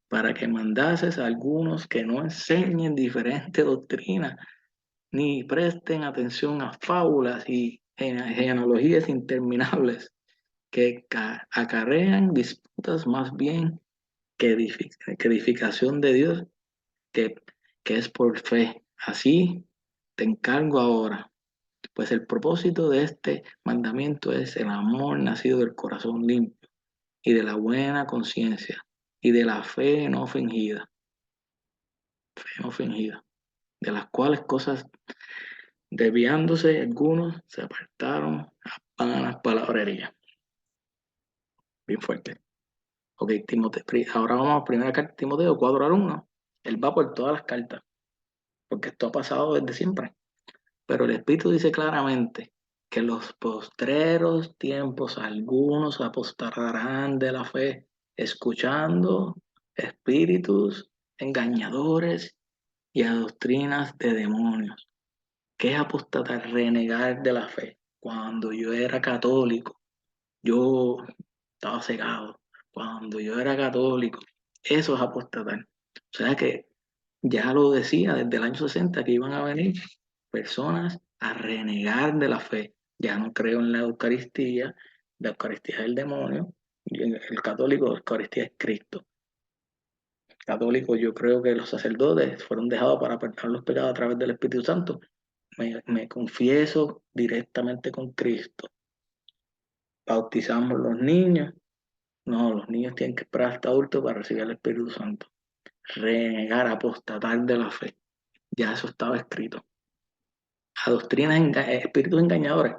S1: para que mandases a algunos que no enseñen diferente doctrina, ni presten atención a fábulas y genealogías interminables que acarrean disputas más bien que edificación de Dios, que, que es por fe. Así te encargo ahora, pues el propósito de este mandamiento es el amor nacido del corazón limpio y de la buena conciencia y de la fe no fingida, de las cuales cosas desviándose algunos se apartaron a vanas palabrerías. Bien fuerte. Ok, Timoteo, ahora vamos a primera carta de Timoteo 4 al 1. Él va por todas las cartas, porque esto ha pasado desde siempre. Pero el Espíritu dice claramente que en los postreros tiempos algunos apostarán de la fe, escuchando espíritus engañadores y a doctrinas de demonios. ¿Qué es apostatar? Renegar de la fe. Cuando yo era católico, yo estaba cegado. Cuando yo era católico, eso es apostatar. O sea que ya lo decía desde el año 60 que iban a venir personas a renegar de la fe. Ya no creo en la Eucaristía es el demonio, y el católico, la Eucaristía es Cristo. Católico, yo creo que los sacerdotes fueron dejados para perdonar los pecados a través del Espíritu Santo. Me confieso directamente con Cristo. Bautizamos los niños No, los niños tienen que esperar hasta adultos para recibir el Espíritu Santo. Renegar, apostatar de la fe. Ya eso estaba escrito. A doctrinas, espíritus engañadores.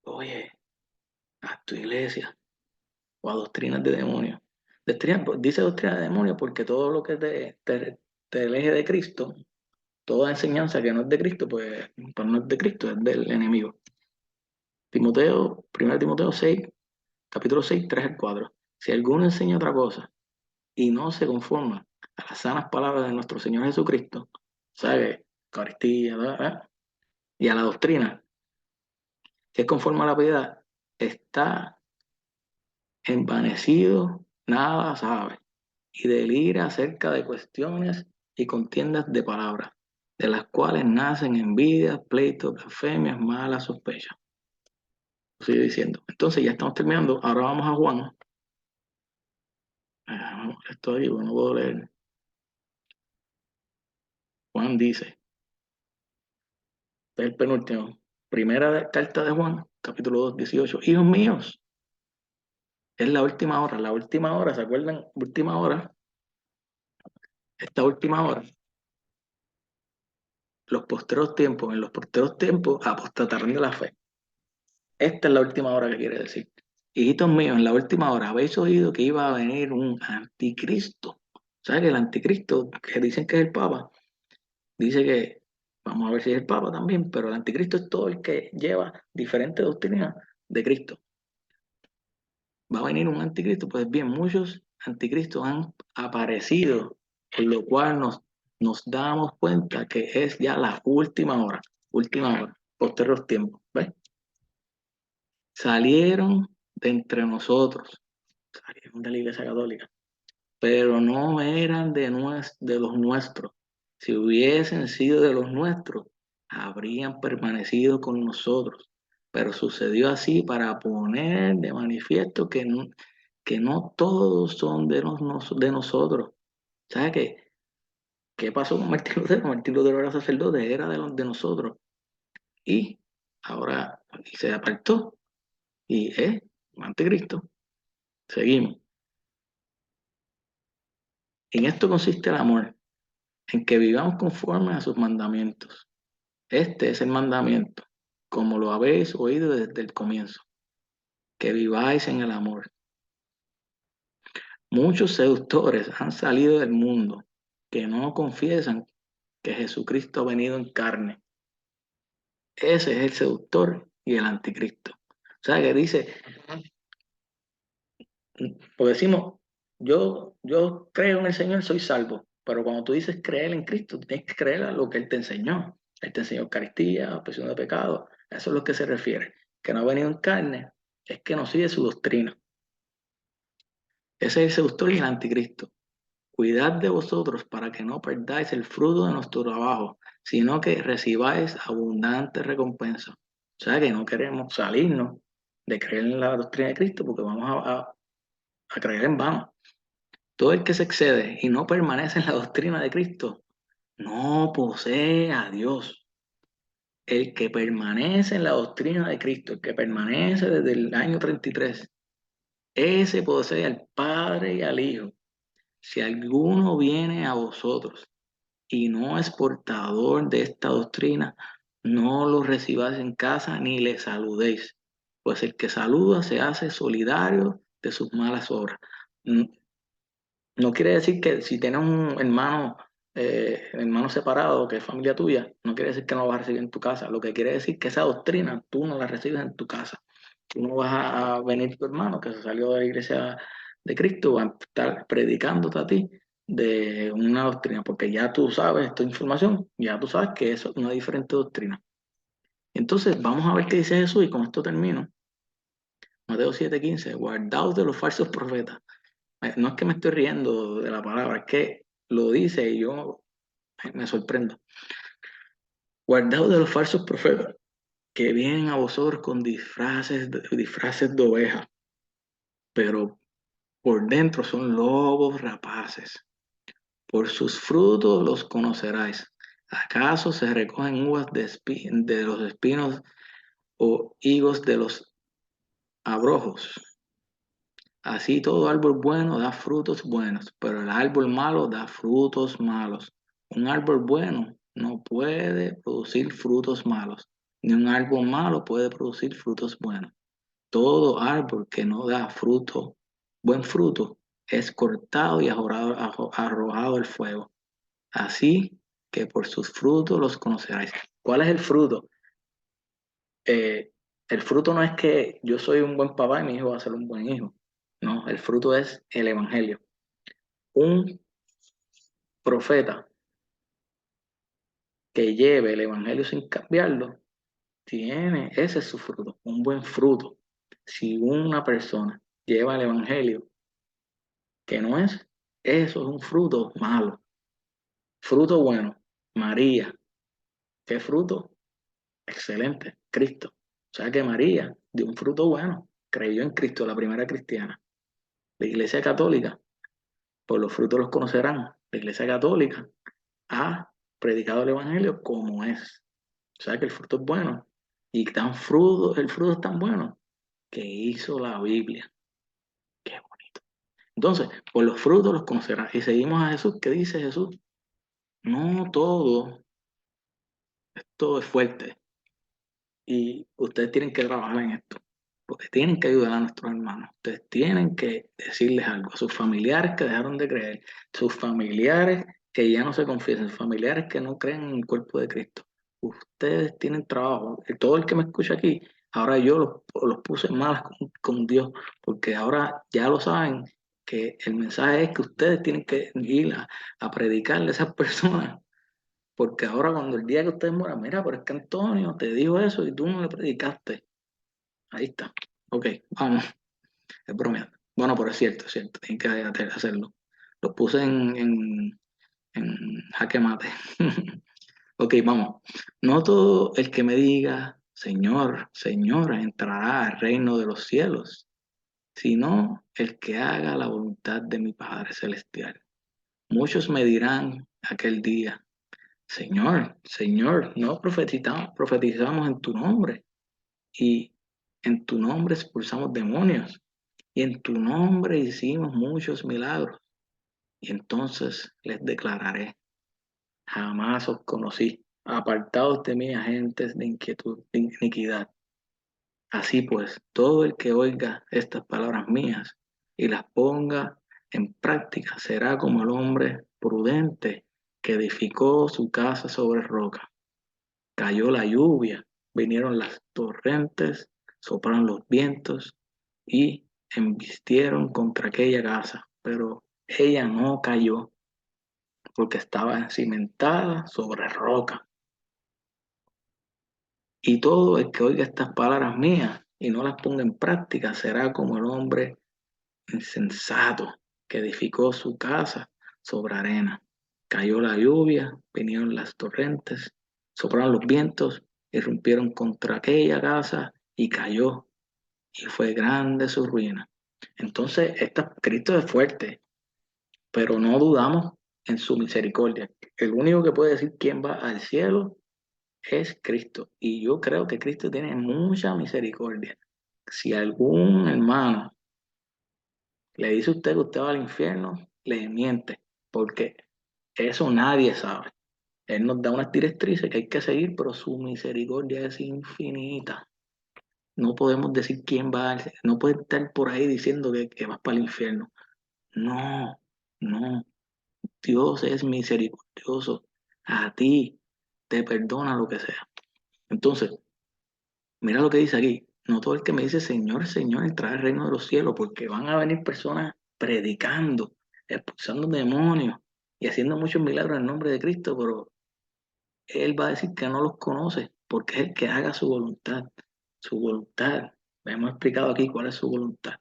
S1: Oye, a tu iglesia o a doctrinas de demonios. Dice doctrina de demonios porque todo lo que te aleje de Cristo, toda enseñanza que no es de Cristo, pues no es de Cristo, es del enemigo. Timoteo, 1 Timoteo 6, capítulo 6, 3 al 4. Si alguno enseña otra cosa y no se conforma a las sanas palabras de nuestro Señor Jesucristo, ¿sabe? Eucaristía, ¿verdad? Y a la doctrina, que es conforme a la piedad, está envanecido, nada sabe, y delira acerca de cuestiones y contiendas de palabras, de las cuales nacen envidias, pleitos, blasfemias, malas sospechas. Sigue diciendo. Entonces ya estamos terminando. Ahora vamos a Juan. Esto ahí, bueno, no puedo leer. Juan dice, es el penúltimo. Primera carta de Juan, capítulo 2, 18. Hijos míos, es la última hora. La última hora, ¿se acuerdan? Última hora. Esta última hora. En los postreros tiempos apostatarán de la fe. Esta es la última hora que quiere decir. Hijitos míos, en la última hora habéis oído que iba a venir un anticristo. ¿Sabes que el anticristo, que dicen que es el Papa, dice que, vamos a ver si es el Papa también, pero el anticristo es todo el que lleva diferentes doctrinas de Cristo. Va a venir un anticristo, pues bien, muchos anticristos han aparecido, en lo cual nos damos cuenta que es ya la última hora, posteriores tiempos, ¿ves? Salieron de entre nosotros, salieron de la Iglesia Católica, pero no eran de los nuestros. Si hubiesen sido de los nuestros, habrían permanecido con nosotros. Pero sucedió así para poner de manifiesto que no todos son de nosotros. ¿Sabes qué? ¿Qué pasó con Martín Lutero? Martín Lutero era sacerdote, era de nosotros. Y ahora se apartó y es anticristo. Seguimos. En esto consiste el amor, en que vivamos conforme a sus mandamientos. Este es el mandamiento, como lo habéis oído desde el comienzo, que viváis en el amor. Muchos seductores han salido del mundo que no confiesan que Jesucristo ha venido en carne. Ese es el seductor y el anticristo. O sea, que dice, pues decimos, yo creo en el Señor, soy salvo, pero cuando tú dices creer en Cristo, tienes que creer a lo que Él te enseñó. Él te enseñó Eucaristía, presión de pecado, eso es lo que se refiere. Que no ha venido en carne, es que no sigue su doctrina. Ese es el seductor y el anticristo. Cuidad de vosotros para que no perdáis el fruto de nuestro trabajo, sino que recibáis abundante recompensa. O sea que no queremos salirnos de creer en la doctrina de Cristo porque vamos a creer en vano. Todo el que se excede y no permanece en la doctrina de Cristo no posee a Dios. El que permanece en la doctrina de Cristo, el que permanece desde el año 33, ese posee al Padre y al Hijo. Si alguno viene a vosotros y no es portador de esta doctrina, no lo recibáis en casa ni le saludéis, pues el que saluda se hace solidario de sus malas obras. No quiere decir que si tienes un hermano separado, que es familia tuya, no quiere decir que no lo vas a recibir en tu casa. Lo que quiere decir que esa doctrina tú no la recibes en tu casa. Tú no vas a venir tu hermano que se salió de la iglesia de Cristo, va a estar predicándote a ti de una doctrina, porque ya tú sabes esta información, ya tú sabes que eso es una diferente doctrina. Entonces, vamos a ver qué dice Jesús y con esto termino. Mateo 7:15, guardaos de los falsos profetas. No es que me estoy riendo de la palabra, es que lo dice y yo me sorprendo. Guardaos de los falsos profetas que vienen a vosotros con disfraces de oveja, pero por dentro son lobos rapaces. Por sus frutos los conoceráis. ¿Acaso se recogen uvas de los espinos o higos de los abrojos? Así todo árbol bueno da frutos buenos, pero el árbol malo da frutos malos. Un árbol bueno no puede producir frutos malos, ni un árbol malo puede producir frutos buenos. Todo árbol que no da fruto, buen fruto, es cortado y arrojado al fuego. Así que por sus frutos los conoceráis. ¿Cuál es el fruto? eh, el fruto no es que yo soy un buen papá y mi hijo va a ser un buen hijo. No, el fruto es el evangelio. Un profeta que lleve el evangelio sin cambiarlo, ese es su fruto, un buen fruto. Si una persona lleva el evangelio que no es, eso es un fruto malo. Fruto bueno, María. ¿Qué fruto? Excelente, Cristo. O sea que María dio un fruto bueno, creyó en Cristo, la primera cristiana. La Iglesia Católica, por los frutos los conocerán. La Iglesia Católica ha predicado el Evangelio como es. O sea que el fruto es bueno. Y el fruto es tan bueno que hizo la Biblia. Qué bonito. Entonces, por los frutos los conocerán. Y seguimos a Jesús. ¿Qué dice Jesús? No todo es fuerte. Y ustedes tienen que trabajar en esto. Porque tienen que ayudar a nuestros hermanos. Ustedes tienen que decirles algo a sus familiares que dejaron de creer, sus familiares que ya no se confiesan, sus familiares que no creen en el cuerpo de Cristo. Ustedes tienen trabajo. Y todo el que me escucha aquí, ahora yo los puse en malas con Dios, porque ahora ya lo saben que el mensaje es que ustedes tienen que ir a predicarle a esas personas. Porque ahora cuando el día que ustedes mueran, mira, pero es que Antonio te dijo eso y tú no le predicaste. Ahí está. Ok, vamos. Es bromeando. Bueno, pero es cierto, tienen que hacerlo. Lo puse en jaque mate. Ok, vamos. No todo el que me diga, Señor, Señora, entrará al reino de los cielos, sino el que haga la voluntad de mi Padre Celestial. Muchos me dirán aquel día, Señor, Señor, no profetizamos en tu nombre y en tu nombre expulsamos demonios y en tu nombre hicimos muchos milagros. Y entonces les declararé, jamás os conocí, apartados de mí, agentes de inquietud, de iniquidad. Así pues, todo el que oiga estas palabras mías y las ponga en práctica será como el hombre prudente que edificó su casa sobre roca. Cayó la lluvia, vinieron las torrentes, soplaron los vientos y embistieron contra aquella casa, pero ella no cayó porque estaba cimentada sobre roca. Y todo el que oiga estas palabras mías y no las ponga en práctica será como el hombre insensato que edificó su casa sobre arena. Cayó la lluvia, vinieron las torrentes, soplaron los vientos, irrumpieron contra aquella casa y cayó, y fue grande su ruina. Entonces, Cristo es fuerte, pero no dudamos en su misericordia. El único que puede decir quién va al cielo es Cristo. Y yo creo que Cristo tiene mucha misericordia. Si algún hermano le dice a usted que usted va al infierno, le miente, porque eso nadie sabe. Él nos da unas directrices que hay que seguir, pero su misericordia es infinita. No podemos decir quién va, no puede estar por ahí diciendo que vas para el infierno. No, no. Dios es misericordioso. A ti te perdona lo que sea. Entonces, mira lo que dice aquí. No todo el que me dice Señor, Señor, entrará al reino de los cielos, porque van a venir personas predicando, expulsando demonios y haciendo muchos milagros en nombre de Cristo, pero Él va a decir que no los conoce, porque es el que haga su voluntad. Su voluntad. Hemos explicado aquí cuál es su voluntad.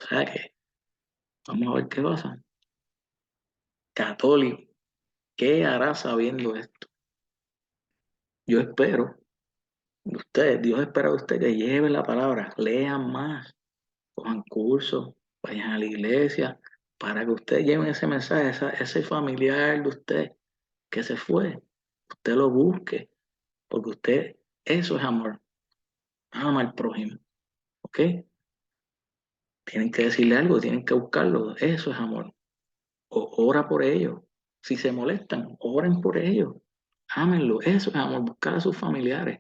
S1: O sea que, vamos a ver qué pasa. Católico, ¿qué hará sabiendo esto? Yo espero de usted, Dios espera de usted que lleve la palabra, lean más, cojan cursos, vayan a la iglesia, para que usted lleve ese mensaje, ese familiar de usted que se fue, usted lo busque, porque usted, eso es amor, ama al prójimo, ¿ok? Tienen que decirle algo, tienen que buscarlo. Eso es amor. O ora por ellos. Si se molestan, oren por ellos. Ámenlo. Eso es amor. Buscar a sus familiares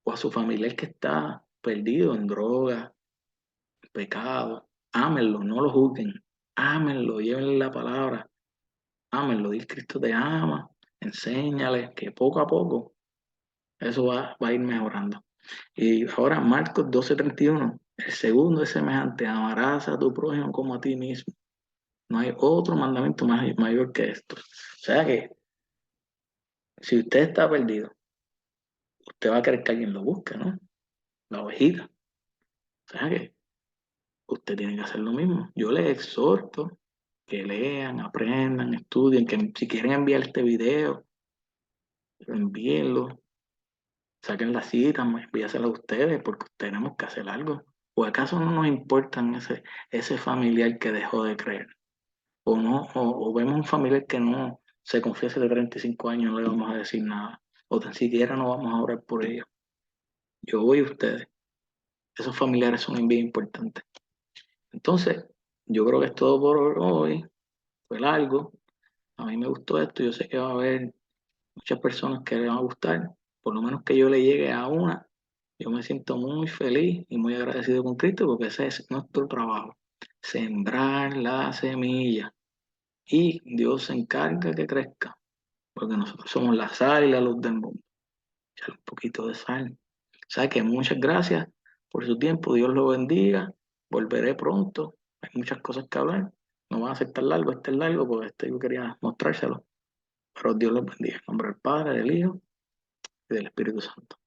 S1: o a su familiar que está perdido en droga, en pecado. Ámenlo, no lo juzguen. Ámenlo, llévenle la palabra. Ámenlo. Di Cristo te ama. Enséñale que poco a poco eso va a ir mejorando. Y ahora Marcos 12:31. El segundo es semejante. Amarás a tu prójimo como a ti mismo. No hay otro mandamiento mayor que esto. O sea que si usted está perdido, usted va a querer que alguien lo busque, ¿no? La ovejita. O sea que usted tiene que hacer lo mismo. Yo les exhorto que lean, aprendan, estudien, que si quieren enviar este video, envíenlo, saquen la cita, envíasela a ustedes, porque tenemos que hacer algo. ¿O acaso no nos importan ese familiar que dejó de creer? ¿O no? O vemos un familiar que no se confiesa de 35 años, no le vamos a decir nada. O tan siquiera no vamos a orar por ellos. Yo voy a ustedes. Esos familiares son bien importantes. Entonces, yo creo que es todo por hoy. Fue largo. A mí me gustó esto. Yo sé que va a haber muchas personas que le van a gustar. Por lo menos que yo le llegue a una. Yo me siento muy feliz y muy agradecido con Cristo porque ese es nuestro trabajo. Sembrar la semilla. Y Dios se encarga que crezca. Porque nosotros somos la sal y la luz del mundo. Echar un poquito de sal. O sea que muchas gracias por su tiempo. Dios lo bendiga. Volveré pronto. Hay muchas cosas que hablar. No van a ser tan largo, este es largo, porque este yo quería mostrárselo. Pero Dios los bendiga. En nombre del Padre, del Hijo y del Espíritu Santo.